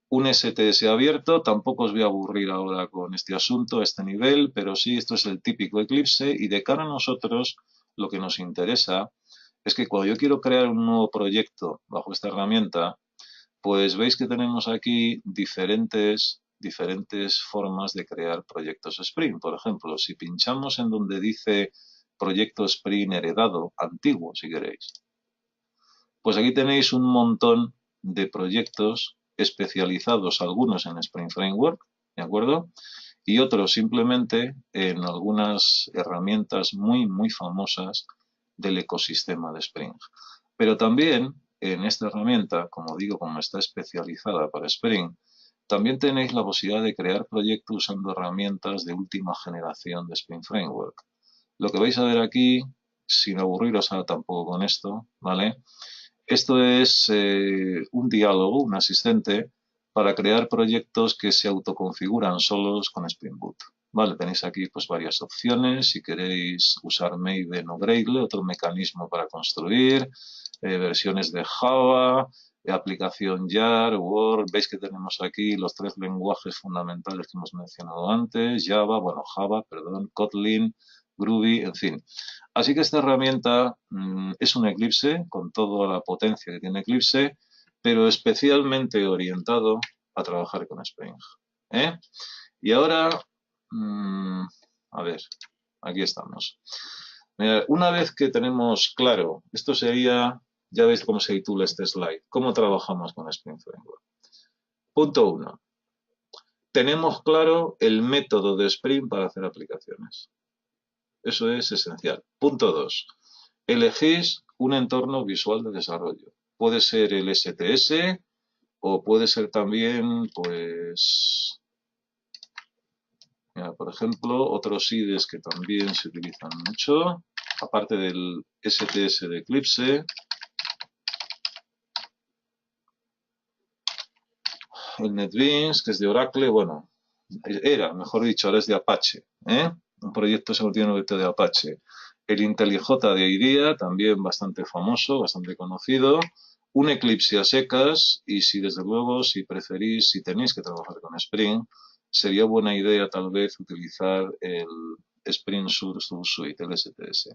STS abierto. Tampoco os voy a aburrir ahora con este asunto, a este nivel, pero sí, esto es el típico Eclipse, y de cara a nosotros lo que nos interesa es que cuando yo quiero crear un nuevo proyecto bajo esta herramienta, pues veis que tenemos aquí diferentes formas de crear proyectos Spring. Por ejemplo, si pinchamos en donde dice proyecto Spring heredado, antiguo si queréis, pues aquí tenéis un montón de proyectos especializados, algunos en Spring Framework, ¿de acuerdo? Y otros simplemente en algunas herramientas muy famosas del ecosistema de Spring. Pero también en esta herramienta, como digo, como está especializada para Spring, también tenéis la posibilidad de crear proyectos usando herramientas de última generación de Spring Framework. Lo que vais a ver aquí, sin aburriros ahora tampoco con esto, ¿vale? Esto es un diálogo, un asistente, para crear proyectos que se autoconfiguran solos con Spring Boot. Vale, tenéis aquí pues varias opciones. Si queréis usar Maven o Gradle, otro mecanismo para construir, versiones de Java, aplicación JAR, Word. Veis que tenemos aquí los 3 lenguajes fundamentales que hemos mencionado antes: Java, perdón, Kotlin, Groovy, en fin. Así que esta herramienta es un Eclipse con toda la potencia que tiene Eclipse, pero especialmente orientado a trabajar con Spring, ¿eh? Y ahora, a ver, aquí estamos. Mira, una vez que tenemos claro, esto sería, ya veis cómo se titula este slide, cómo trabajamos con Spring Framework. Punto 1. Tenemos claro el método de Spring para hacer aplicaciones. Eso es esencial. Punto 2. Elegís un entorno visual de desarrollo. Puede ser el STS o puede ser también, pues, mira, por ejemplo, otros IDEs que también se utilizan mucho, aparte del STS de Eclipse, el NetBeans, que es de Oracle, bueno, era, mejor dicho, ahora es de Apache, ¿eh? Un proyecto se contiene un objeto de Apache. el IntelliJ de IDEA, también bastante famoso, bastante conocido, un Eclipse a secas y si desde luego, si preferís, si tenéis que trabajar con Spring, sería buena idea tal vez utilizar el Spring Source Suite, el STS.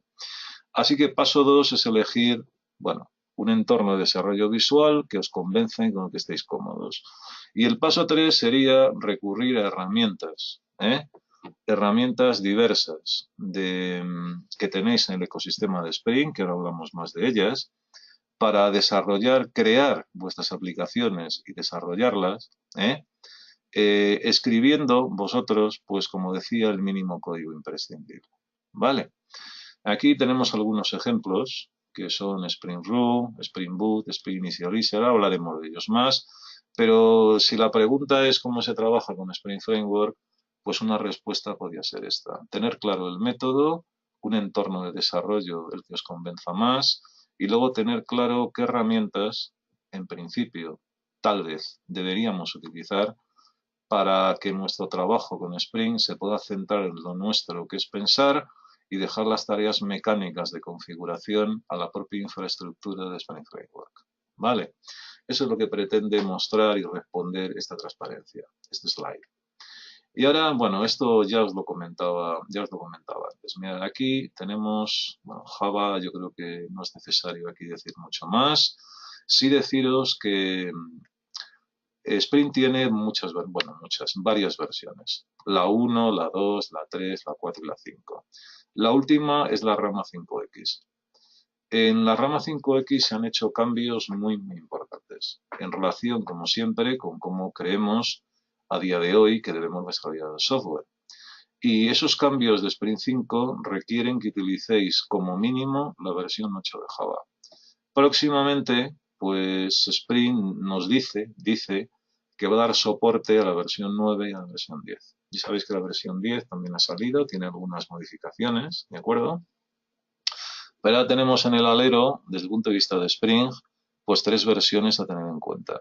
Así que paso 2 es elegir, bueno, un entorno de desarrollo visual que os convenza y con el que estéis cómodos. Y el paso 3 sería recurrir a herramientas, herramientas diversas que tenéis en el ecosistema de Spring, que ahora hablamos más de ellas, para desarrollar, crear vuestras aplicaciones y desarrollarlas, escribiendo vosotros, pues como decía, el mínimo código imprescindible. ¿Vale? Aquí tenemos algunos ejemplos que son Spring Roo, Spring Boot, Spring Initializer, ahora hablaremos de ellos más, pero si la pregunta es cómo se trabaja con Spring Framework, pues una respuesta podría ser esta. Tener claro el método, un entorno de desarrollo el que os convenza más y luego tener claro qué herramientas, en principio, tal vez deberíamos utilizar para que nuestro trabajo con Spring se pueda centrar en lo nuestro, que es pensar y dejar las tareas mecánicas de configuración a la propia infraestructura de Spring Framework. ¿Vale? Eso es lo que pretende mostrar y responder esta transparencia, este slide. Y ahora, bueno, esto ya os lo comentaba antes. Mirad, aquí tenemos, bueno, Java, yo creo que no es necesario aquí decir mucho más. Sí deciros que Spring tiene varias versiones. La 1, la 2, la 3, la 4 y la 5. La última es la rama 5X. En la rama 5X se han hecho cambios muy importantes en relación, como siempre, con cómo creemos a día de hoy que debemos desarrollar el software. Y esos cambios de Spring 5 requieren que utilicéis como mínimo la versión 8 de Java. Próximamente, pues Spring nos dice que va a dar soporte a la versión 9 y a la versión 10. Ya sabéis que la versión 10 también ha salido, tiene algunas modificaciones, ¿de acuerdo? Pero ahora tenemos en el alero, desde el punto de vista de Spring, pues 3 versiones a tener en cuenta.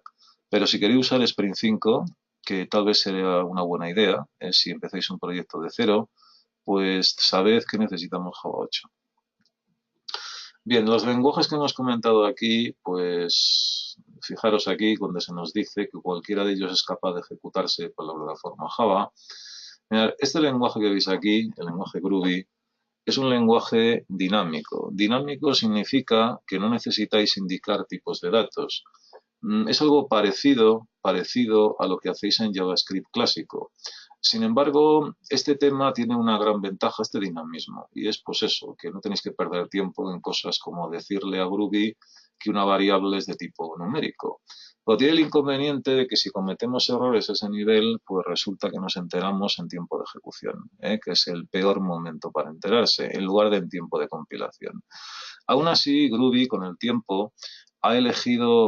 Pero si queréis usar Spring 5, que tal vez sería una buena idea, si empezáis un proyecto de cero, pues sabed que necesitamos Java 8. Bien, los lenguajes que hemos comentado aquí, pues fijaros aquí donde se nos dice que cualquiera de ellos es capaz de ejecutarse por la plataforma Java. Mirad, este lenguaje que veis aquí, el lenguaje Groovy, es un lenguaje dinámico. Dinámico significa que no necesitáis indicar tipos de datos. Es algo parecido a lo que hacéis en JavaScript clásico. Sin embargo, este tema tiene una gran ventaja, este dinamismo, y es pues eso, que no tenéis que perder tiempo en cosas como decirle a Groovy que una variable es de tipo numérico. Pero tiene el inconveniente de que si cometemos errores a ese nivel, pues resulta que nos enteramos en tiempo de ejecución, que es el peor momento para enterarse, en lugar de en tiempo de compilación. Aún así, Groovy con el tiempo ha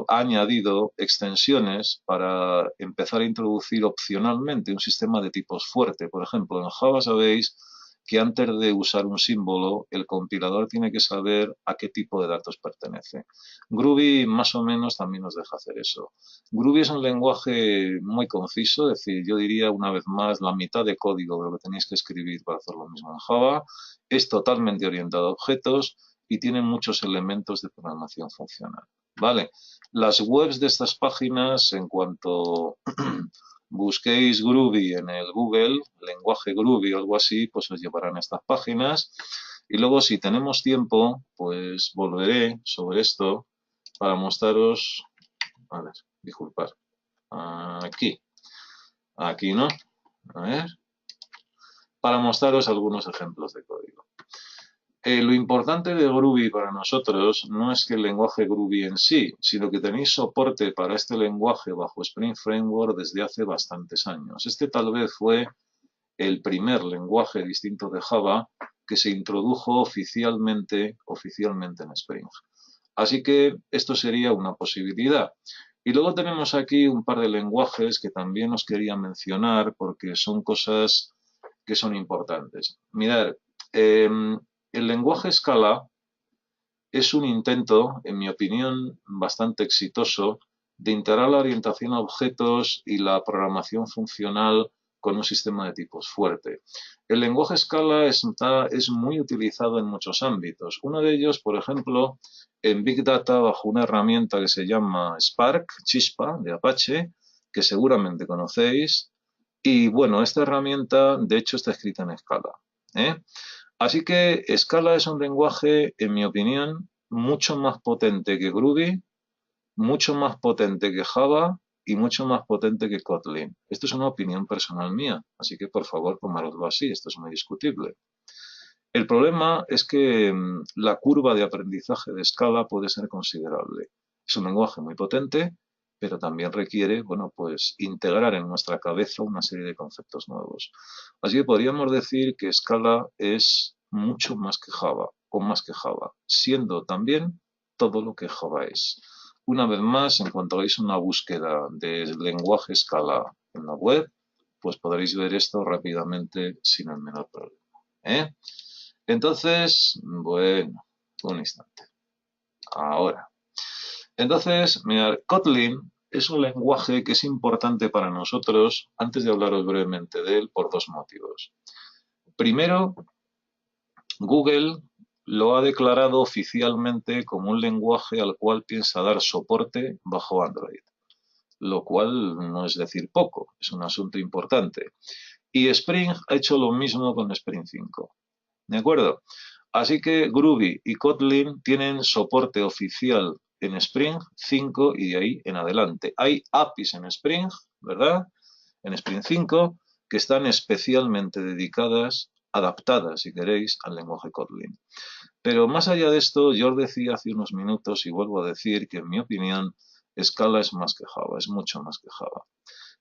añadido extensiones para empezar a introducir opcionalmente un sistema de tipos fuerte. Por ejemplo, en Java sabéis que antes de usar un símbolo, el compilador tiene que saber a qué tipo de datos pertenece. Groovy más o menos también nos deja hacer eso. Groovy es un lenguaje muy conciso, es decir, yo diría una vez más la mitad de código de lo que tenéis que escribir para hacer lo mismo en Java. Es totalmente orientado a objetos y tiene muchos elementos de programación funcional. ¿Vale? Las webs de estas páginas, en cuanto busquéis Groovy en el Google, lenguaje Groovy o algo así, pues os llevarán a estas páginas. Y luego, si tenemos tiempo, pues volveré sobre esto para mostraros, a ver, disculpad, aquí no, a ver, para mostraros algunos ejemplos de código. Lo importante de Groovy para nosotros no es que el lenguaje Groovy en sí, sino que tenéis soporte para este lenguaje bajo Spring Framework desde hace bastantes años. Este tal vez fue el primer lenguaje distinto de Java que se introdujo oficialmente en Spring. Así que esto sería una posibilidad. Y luego tenemos aquí un par de lenguajes que también os quería mencionar porque son cosas que son importantes. Mirad, el lenguaje Scala es un intento, en mi opinión, bastante exitoso de integrar la orientación a objetos y la programación funcional con un sistema de tipos fuerte. El lenguaje Scala es muy utilizado en muchos ámbitos. Uno de ellos, por ejemplo, en Big Data bajo una herramienta que se llama Spark, Chispa, de Apache, que seguramente conocéis. Y bueno, esta herramienta, de hecho, está escrita en Scala, ¿eh? Así que Scala es un lenguaje, en mi opinión, mucho más potente que Groovy, mucho más potente que Java y mucho más potente que Kotlin. Esto es una opinión personal mía, así que por favor tomároslo así, esto es muy discutible. El problema es que la curva de aprendizaje de Scala puede ser considerable. Es un lenguaje muy potente, pero también requiere, bueno, pues integrar en nuestra cabeza una serie de conceptos nuevos. Así que podríamos decir que Scala es mucho más que Java, o más que Java, siendo también todo lo que Java es. Una vez más, en cuanto hagáis una búsqueda del lenguaje Scala en la web, pues podréis ver esto rápidamente sin el menor problema, ¿eh? Entonces, bueno, un instante. Ahora. Entonces, mirad, Kotlin es un lenguaje que es importante para nosotros, antes de hablaros brevemente de él, por dos motivos. Primero, Google lo ha declarado oficialmente como un lenguaje al cual piensa dar soporte bajo Android, lo cual no es decir poco, es un asunto importante. Y Spring ha hecho lo mismo con Spring 5. ¿De acuerdo? Así que Groovy y Kotlin tienen soporte oficial en Spring 5 y de ahí en adelante. Hay APIs en Spring, ¿verdad? En Spring 5 que están especialmente dedicadas, adaptadas, si queréis, al lenguaje Kotlin. Pero más allá de esto, yo os decía hace unos minutos y vuelvo a decir que en mi opinión Scala es más que Java, es mucho más que Java.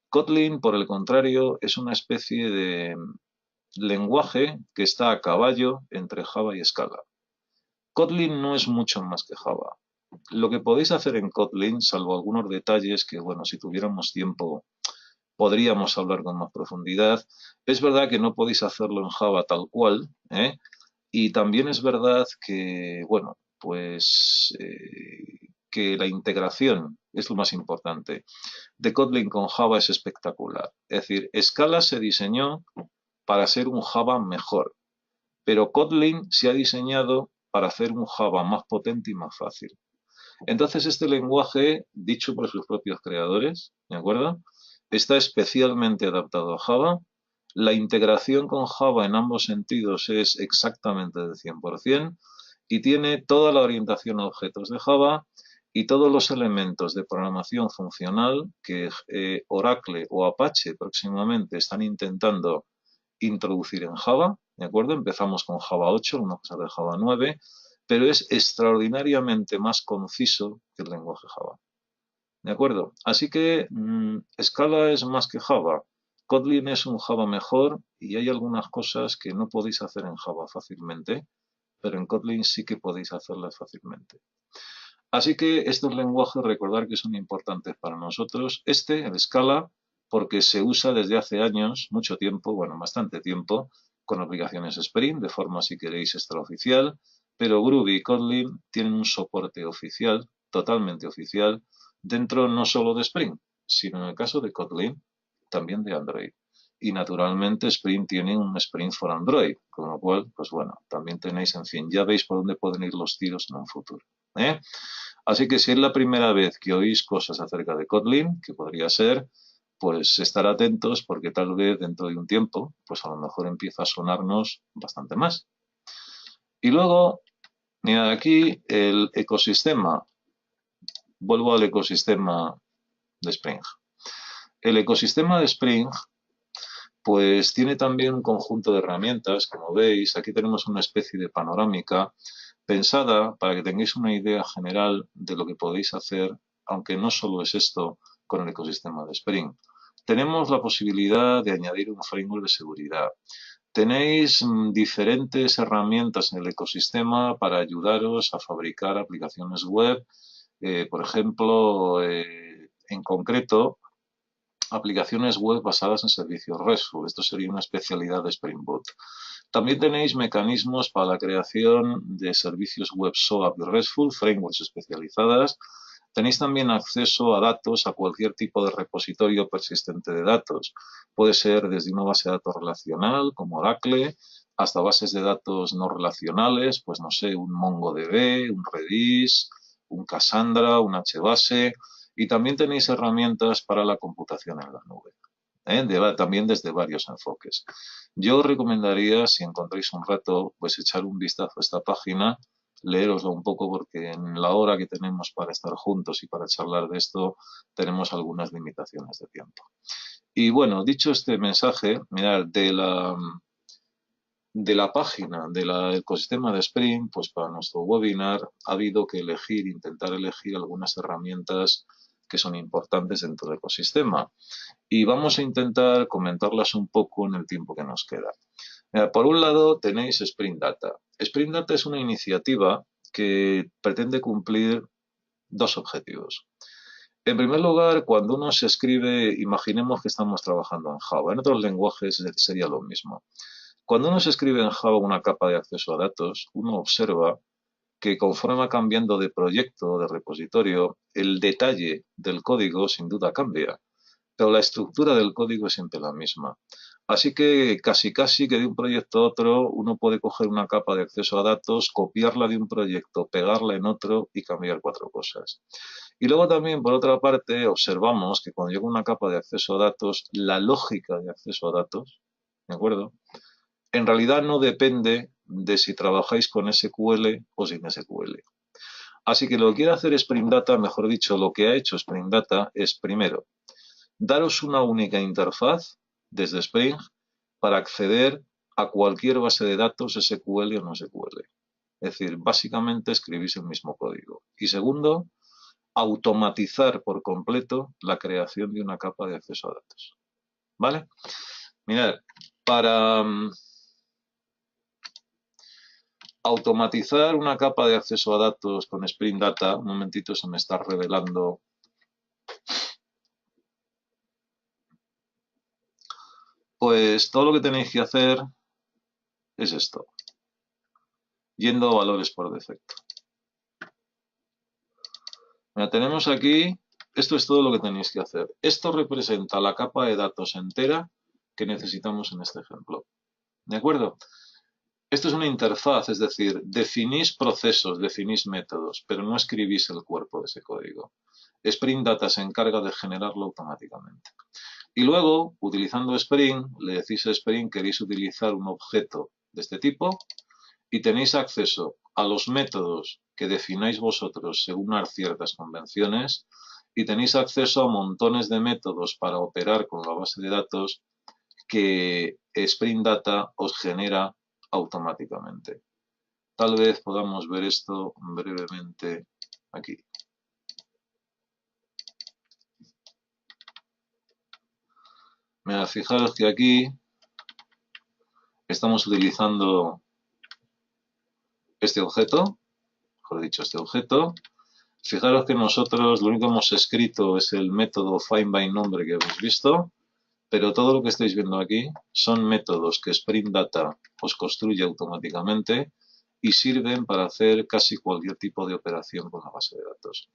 Kotlin, por el contrario, es una especie de lenguaje que está a caballo entre Java y Scala. Kotlin no es mucho más que Java. Lo que podéis hacer en Kotlin, salvo algunos detalles que, bueno, si tuviéramos tiempo podríamos hablar con más profundidad, es verdad que no podéis hacerlo en Java tal cual, ¿eh? Y también es verdad que, bueno, pues que la integración es lo más importante. De Kotlin con Java es espectacular. Es decir, Scala se diseñó para ser un Java mejor, pero Kotlin se ha diseñado para hacer un Java más potente y más fácil. Entonces este lenguaje, dicho por sus propios creadores, ¿de acuerdo?, está especialmente adaptado a Java. La integración con Java en ambos sentidos es exactamente del 100% y tiene toda la orientación a objetos de Java y todos los elementos de programación funcional que Oracle o Apache próximamente están intentando introducir en Java, ¿de acuerdo? Empezamos con Java 8, una cosa de Java 9, pero es extraordinariamente más conciso que el lenguaje Java. ¿De acuerdo? Así que Scala es más que Java. Kotlin es un Java mejor y hay algunas cosas que no podéis hacer en Java fácilmente, pero en Kotlin sí que podéis hacerlas fácilmente. Así que estos lenguajes, recordar que son importantes para nosotros. El Scala, porque se usa desde hace años, mucho tiempo, bueno, bastante tiempo, con aplicaciones Spring, de forma, si queréis, extraoficial, pero Groovy y Kotlin tienen un soporte oficial, totalmente oficial, dentro no solo de Spring, sino en el caso de Kotlin, también de Android. Y naturalmente Spring tiene un Spring for Android, con lo cual, pues bueno, también tenéis, en fin, ya veis por dónde pueden ir los tiros en un futuro, ¿eh? Así que si es la primera vez que oís cosas acerca de Kotlin, que podría ser, pues estar atentos porque tal vez dentro de un tiempo, pues a lo mejor empieza a sonarnos bastante más. Y luego, mira, aquí el ecosistema. Vuelvo al ecosistema de Spring. El ecosistema de Spring, pues tiene también un conjunto de herramientas, como veis. Aquí tenemos una especie de panorámica pensada para que tengáis una idea general de lo que podéis hacer, aunque no solo es esto, con el ecosistema de Spring. Tenemos la posibilidad de añadir un framework de seguridad. Tenéis diferentes herramientas en el ecosistema para ayudaros a fabricar aplicaciones web. Por ejemplo, en concreto, aplicaciones web basadas en servicios RESTful. Esto sería una especialidad de Spring Boot. También tenéis mecanismos para la creación de servicios web SOAP y RESTful, frameworks especializadas. Tenéis también acceso a datos, a cualquier tipo de repositorio persistente de datos. Puede ser desde una base de datos relacional, como Oracle, hasta bases de datos no relacionales, pues no sé, un MongoDB, un Redis, un Cassandra, un HBase, y también tenéis herramientas para la computación en la nube. También desde varios enfoques. Yo os recomendaría, si encontráis un rato, pues echar un vistazo a esta página, leeroslo un poco, porque en la hora que tenemos para estar juntos y para charlar de esto, tenemos algunas limitaciones de tiempo. Y bueno, dicho este mensaje, mirad, de la página del ecosistema de Spring, pues para nuestro webinar ha habido que intentar elegir algunas herramientas que son importantes dentro del ecosistema. Y vamos a intentar comentarlas un poco en el tiempo que nos queda. Por un lado tenéis Spring Data. Spring Data es una iniciativa que pretende cumplir dos objetivos. En primer lugar, cuando uno se escribe, imaginemos que estamos trabajando en Java. En otros lenguajes sería lo mismo. Cuando uno se escribe en Java una capa de acceso a datos, uno observa que conforme va cambiando de proyecto, de repositorio, el detalle del código sin duda cambia, pero la estructura del código es siempre la misma. Así que casi que de un proyecto a otro uno puede coger una capa de acceso a datos, copiarla de un proyecto, pegarla en otro y cambiar 4 cosas. Y luego también, por otra parte, observamos que cuando llega una capa de acceso a datos, la lógica de acceso a datos, ¿de acuerdo?, en realidad no depende de si trabajáis con SQL o sin SQL. Así que lo que quiere hacer Spring Data, mejor dicho, lo que ha hecho Spring Data es, primero, daros una única interfaz desde Spring para acceder a cualquier base de datos SQL o no SQL. Es decir, básicamente escribís el mismo código. Y segundo, automatizar por completo la creación de una capa de acceso a datos. ¿Vale? Mirad, para automatizar una capa de acceso a datos con Spring Data, un momentito, se me está revelando. Pues todo lo que tenéis que hacer es esto, yendo a valores por defecto. Mira, tenemos aquí, esto es todo lo que tenéis que hacer. Esto representa la capa de datos entera que necesitamos en este ejemplo. ¿De acuerdo? Esto es una interfaz, es decir, definís procesos, definís métodos, pero no escribís el cuerpo de ese código. Spring Data se encarga de generarlo automáticamente. Y luego, utilizando Spring, le decís a Spring que queréis utilizar un objeto de este tipo y tenéis acceso a los métodos que defináis vosotros según unas ciertas convenciones y tenéis acceso a montones de métodos para operar con la base de datos que Spring Data os genera automáticamente. Tal vez podamos ver esto brevemente aquí. Mira, fijaros que aquí estamos utilizando este objeto, mejor dicho, este objeto. Fijaros que nosotros lo único que hemos escrito es el método findByNumber que hemos visto, pero todo lo que estáis viendo aquí son métodos que Spring Data os construye automáticamente y sirven para hacer casi cualquier tipo de operación con la base de datos.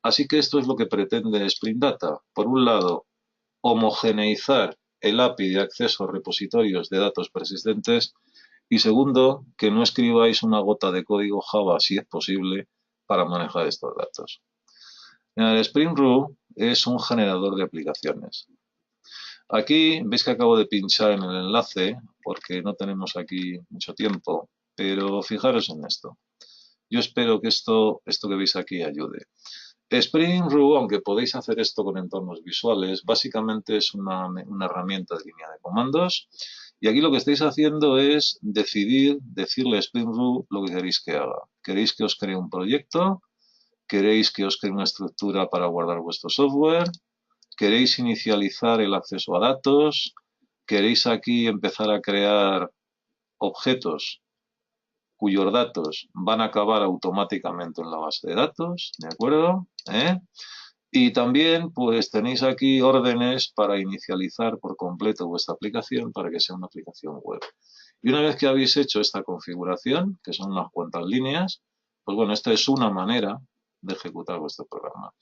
Así que esto es lo que pretende Spring Data. Por un lado, homogeneizar el API de acceso a repositorios de datos persistentes y segundo, que no escribáis una gota de código Java, si es posible, para manejar estos datos. El Spring Boot es un generador de aplicaciones. Aquí veis que acabo de pinchar en el enlace porque no tenemos aquí mucho tiempo, pero fijaros en esto. Yo espero que esto que veis aquí ayude. Spring Boot, aunque podéis hacer esto con entornos visuales, básicamente es una herramienta de línea de comandos. Y aquí lo que estáis haciendo es decirle a Spring Boot lo que queréis que haga. ¿Queréis que os cree un proyecto? ¿Queréis que os cree una estructura para guardar vuestro software? ¿Queréis inicializar el acceso a datos? ¿Queréis aquí empezar a crear objetos cuyos datos van a acabar automáticamente en la base de datos? ¿De acuerdo? Y también pues tenéis aquí órdenes para inicializar por completo vuestra aplicación para que sea una aplicación web. Y una vez que habéis hecho esta configuración, que son unas cuantas líneas, pues bueno, esta es una manera de ejecutar vuestro programa.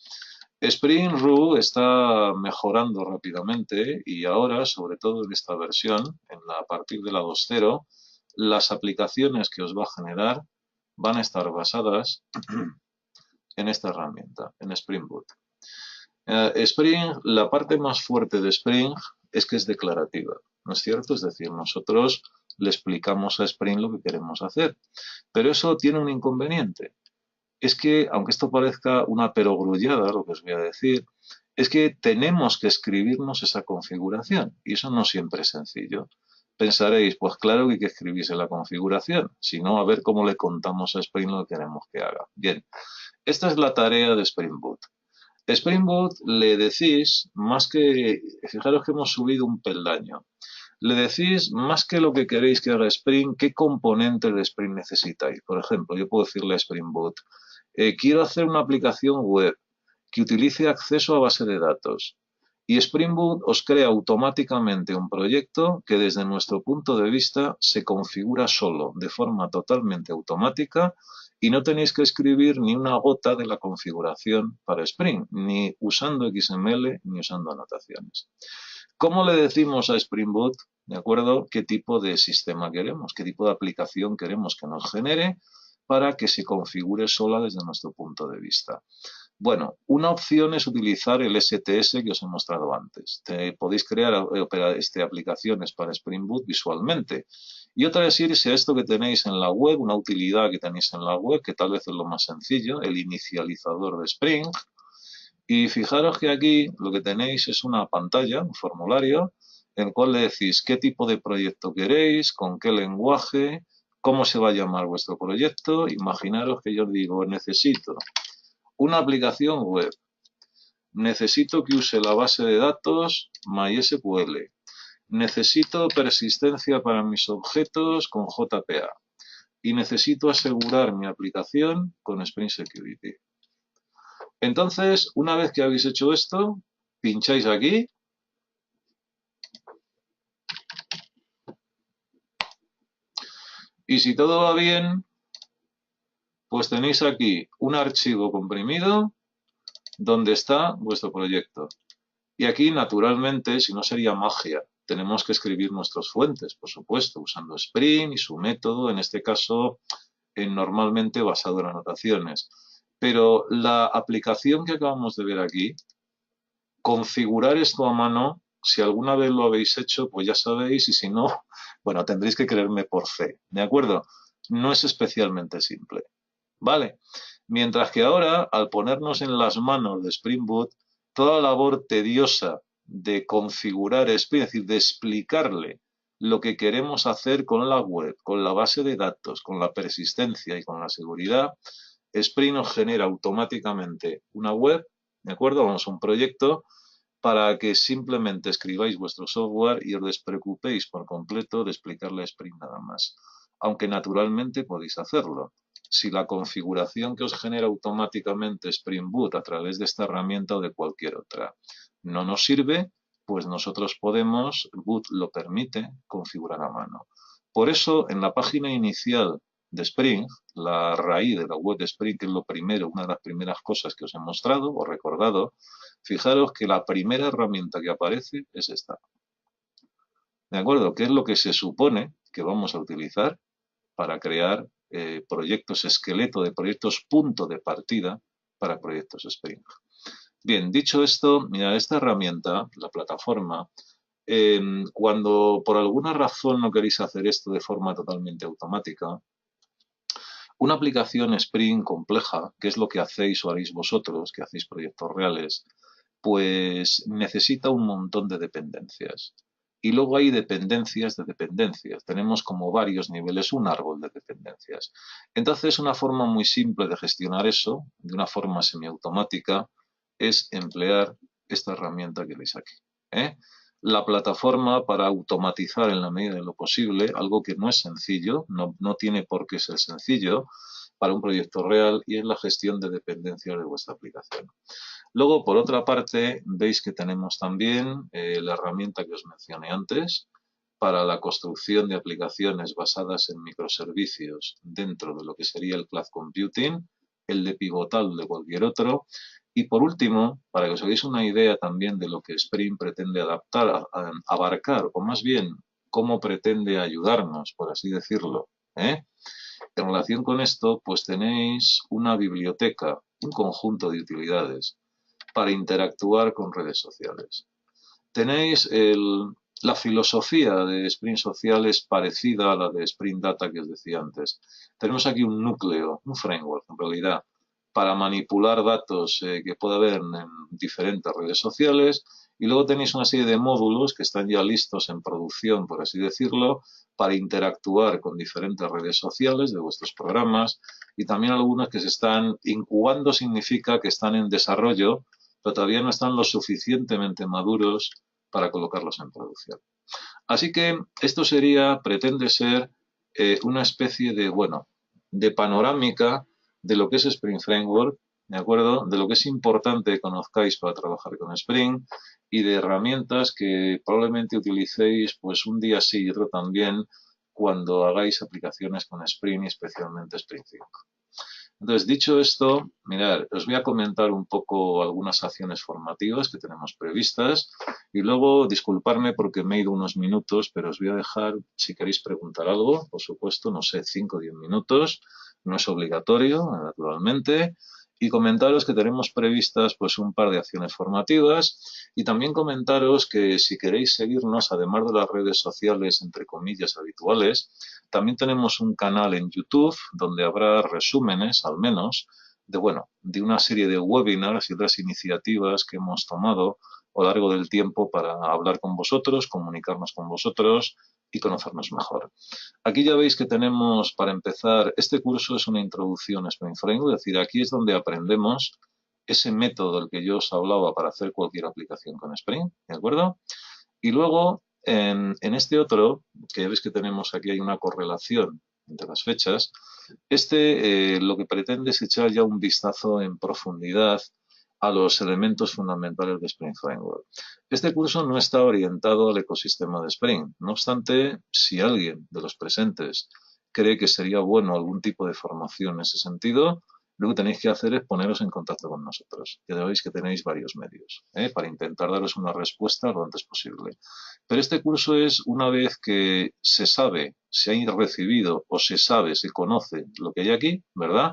Spring Boot está mejorando rápidamente y ahora, sobre todo en esta versión, a partir de la 2.0, las aplicaciones que os va a generar van a estar basadas en esta herramienta, en Spring Boot. Spring, la parte más fuerte de Spring es que es declarativa, ¿no es cierto? Es decir, nosotros le explicamos a Spring lo que queremos hacer, pero eso tiene un inconveniente. Es que, aunque esto parezca una perogrullada, lo que os voy a decir, es que tenemos que escribirnos esa configuración y eso no siempre es sencillo. Pensaréis, pues claro que hay que escribirse la configuración, si no, a ver cómo le contamos a Spring lo que queremos que haga. Bien, esta es la tarea de Spring Boot. Spring Boot le decís, más que, fijaros que hemos subido un peldaño, le decís más que lo que queréis que haga Spring, qué componentes de Spring necesitáis. Por ejemplo, yo puedo decirle a Spring Boot, quiero hacer una aplicación web que utilice acceso a base de datos. Y Spring Boot os crea automáticamente un proyecto que desde nuestro punto de vista se configura solo, de forma totalmente automática, y no tenéis que escribir ni una gota de la configuración para Spring, ni usando XML ni usando anotaciones. ¿Cómo le decimos a Spring Boot, de acuerdo, qué tipo de sistema queremos, qué tipo de aplicación queremos que nos genere para que se configure sola desde nuestro punto de vista? Bueno, una opción es utilizar el STS que os he mostrado antes. Podéis crear aplicaciones para Spring Boot visualmente. Y otra es irse a esto que tenéis en la web, una utilidad que tenéis en la web, que tal vez es lo más sencillo, el inicializador de Spring. Y fijaros que aquí lo que tenéis es una pantalla, un formulario, en el cual le decís qué tipo de proyecto queréis, con qué lenguaje, cómo se va a llamar vuestro proyecto. Imaginaros que yo os digo, necesito una aplicación web. Necesito que use la base de datos MySQL. Necesito persistencia para mis objetos con JPA. Y necesito asegurar mi aplicación con Spring Security. Entonces, una vez que habéis hecho esto, pincháis aquí. Y si todo va bien, pues tenéis aquí un archivo comprimido donde está vuestro proyecto. Y aquí, naturalmente, si no sería magia, tenemos que escribir nuestras fuentes, por supuesto, usando Spring y su método, en este caso, normalmente basado en anotaciones. Pero la aplicación que acabamos de ver aquí, configurar esto a mano, si alguna vez lo habéis hecho, pues ya sabéis, y si no, bueno, tendréis que creerme por fe, ¿de acuerdo? No es especialmente simple, ¿vale? Mientras que ahora, al ponernos en las manos de Spring Boot, toda la labor tediosa de configurar Spring, es decir, de explicarle lo que queremos hacer con la web, con la base de datos, con la persistencia y con la seguridad, Spring nos genera automáticamente una web, ¿de acuerdo? Vamos a un proyecto para que simplemente escribáis vuestro software y os despreocupéis por completo de explicarle a Spring nada más. Aunque naturalmente podéis hacerlo. Si la configuración que os genera automáticamente Spring Boot a través de esta herramienta o de cualquier otra no nos sirve, pues nosotros podemos, Boot lo permite, configurar a mano. Por eso, en la página inicial de Spring, la raíz de la web de Spring, que es lo primero, una de las primeras cosas que os he mostrado o recordado, fijaros que la primera herramienta que aparece es esta. ¿De acuerdo? ¿Qué es lo que se supone que vamos a utilizar para crear proyectos esqueleto de proyectos punto de partida para proyectos Spring? Bien, dicho esto, mira, esta herramienta, la plataforma, cuando por alguna razón no queréis hacer esto de forma totalmente automática, una aplicación Spring compleja, que es lo que hacéis o haréis vosotros, que hacéis proyectos reales, pues necesita un montón de dependencias. Y luego hay dependencias de dependencias. Tenemos como varios niveles, un árbol de dependencias. Entonces, una forma muy simple de gestionar eso, de una forma semiautomática, es emplear esta herramienta que veis aquí, ¿eh? La plataforma para automatizar en la medida de lo posible, algo que no es sencillo, no tiene por qué ser sencillo para un proyecto real, y es la gestión de dependencias de vuestra aplicación. Luego, por otra parte, veis que tenemos también la herramienta que os mencioné antes para la construcción de aplicaciones basadas en microservicios dentro de lo que sería el cloud computing, el de pivotal de cualquier otro. Y por último, para que os hagáis una idea también de lo que Spring pretende abarcar, o más bien cómo pretende ayudarnos, por así decirlo, ¿eh? En relación con esto, pues tenéis una biblioteca, un conjunto de utilidades para interactuar con redes sociales. Tenéis la filosofía de Spring Social es parecida a la de Spring Data que os decía antes. Tenemos aquí un núcleo, un framework en realidad, para manipular datos que pueda haber en diferentes redes sociales, y luego tenéis una serie de módulos que están ya listos en producción, por así decirlo, para interactuar con diferentes redes sociales de vuestros programas, y también algunas que se están incubando, significa que están en desarrollo, pero todavía no están lo suficientemente maduros para colocarlos en producción. Así que esto pretende ser una especie de, bueno, de panorámica de lo que es Spring Framework, ¿de acuerdo? De lo que es importante que conozcáis para trabajar con Spring y de herramientas que probablemente utilicéis pues un día sí y otro también cuando hagáis aplicaciones con Spring y especialmente Spring 5. Entonces, dicho esto, mirad, os voy a comentar un poco algunas acciones formativas que tenemos previstas y luego disculparme porque me he ido unos minutos, pero os voy a dejar, si queréis preguntar algo, por supuesto, no sé, 5 o 10 minutos, no es obligatorio, naturalmente, y comentaros que tenemos previstas pues un par de acciones formativas y también comentaros que si queréis seguirnos, además de las redes sociales, entre comillas, habituales, también tenemos un canal en YouTube donde habrá resúmenes, al menos, de una serie de webinars y otras iniciativas que hemos tomado a lo largo del tiempo para hablar con vosotros, comunicarnos con vosotros y conocernos mejor. Aquí ya veis que tenemos, para empezar, este curso es una introducción a Spring Framework, es decir, aquí es donde aprendemos ese método del que yo os hablaba para hacer cualquier aplicación con Spring, ¿de acuerdo? Y luego, en este otro, que ves que tenemos aquí, hay una correlación entre las fechas, lo que pretende es echar ya un vistazo en profundidad a los elementos fundamentales de Spring Framework. Este curso no está orientado al ecosistema de Spring. No obstante, si alguien de los presentes cree que sería bueno algún tipo de formación en ese sentido, lo que tenéis que hacer es poneros en contacto con nosotros. Ya sabéis que tenéis varios medios para intentar daros una respuesta lo antes posible. Pero este curso es una vez que se sabe, se ha recibido o se sabe, se conoce lo que hay aquí, ¿verdad?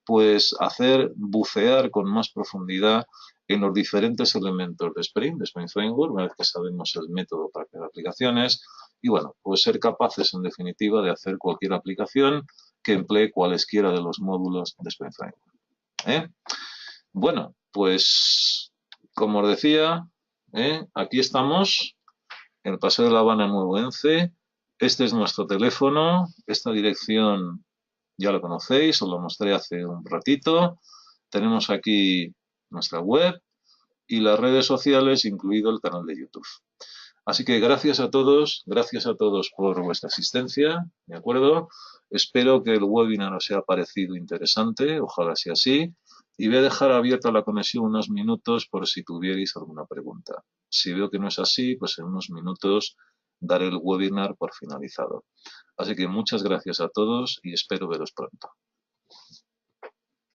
Pues hacer bucear con más profundidad en los diferentes elementos de Spring Framework, una vez que sabemos el método para crear aplicaciones, y bueno, pues ser capaces en definitiva de hacer cualquier aplicación que emplee cualesquiera de los módulos de Spring Framework. Bueno, pues como os decía, aquí estamos, en el Paseo de La Habana, Nuevo Ence. Este es nuestro teléfono, esta dirección ya lo conocéis, os lo mostré hace un ratito. Tenemos aquí nuestra web y las redes sociales, incluido el canal de YouTube. Así que gracias a todos por vuestra asistencia, ¿de acuerdo? Espero que el webinar os haya parecido interesante, ojalá sea así, y voy a dejar abierta la conexión unos minutos por si tuvierais alguna pregunta. Si veo que no es así, pues en unos minutos daré el webinar por finalizado. Así que muchas gracias a todos y espero veros pronto.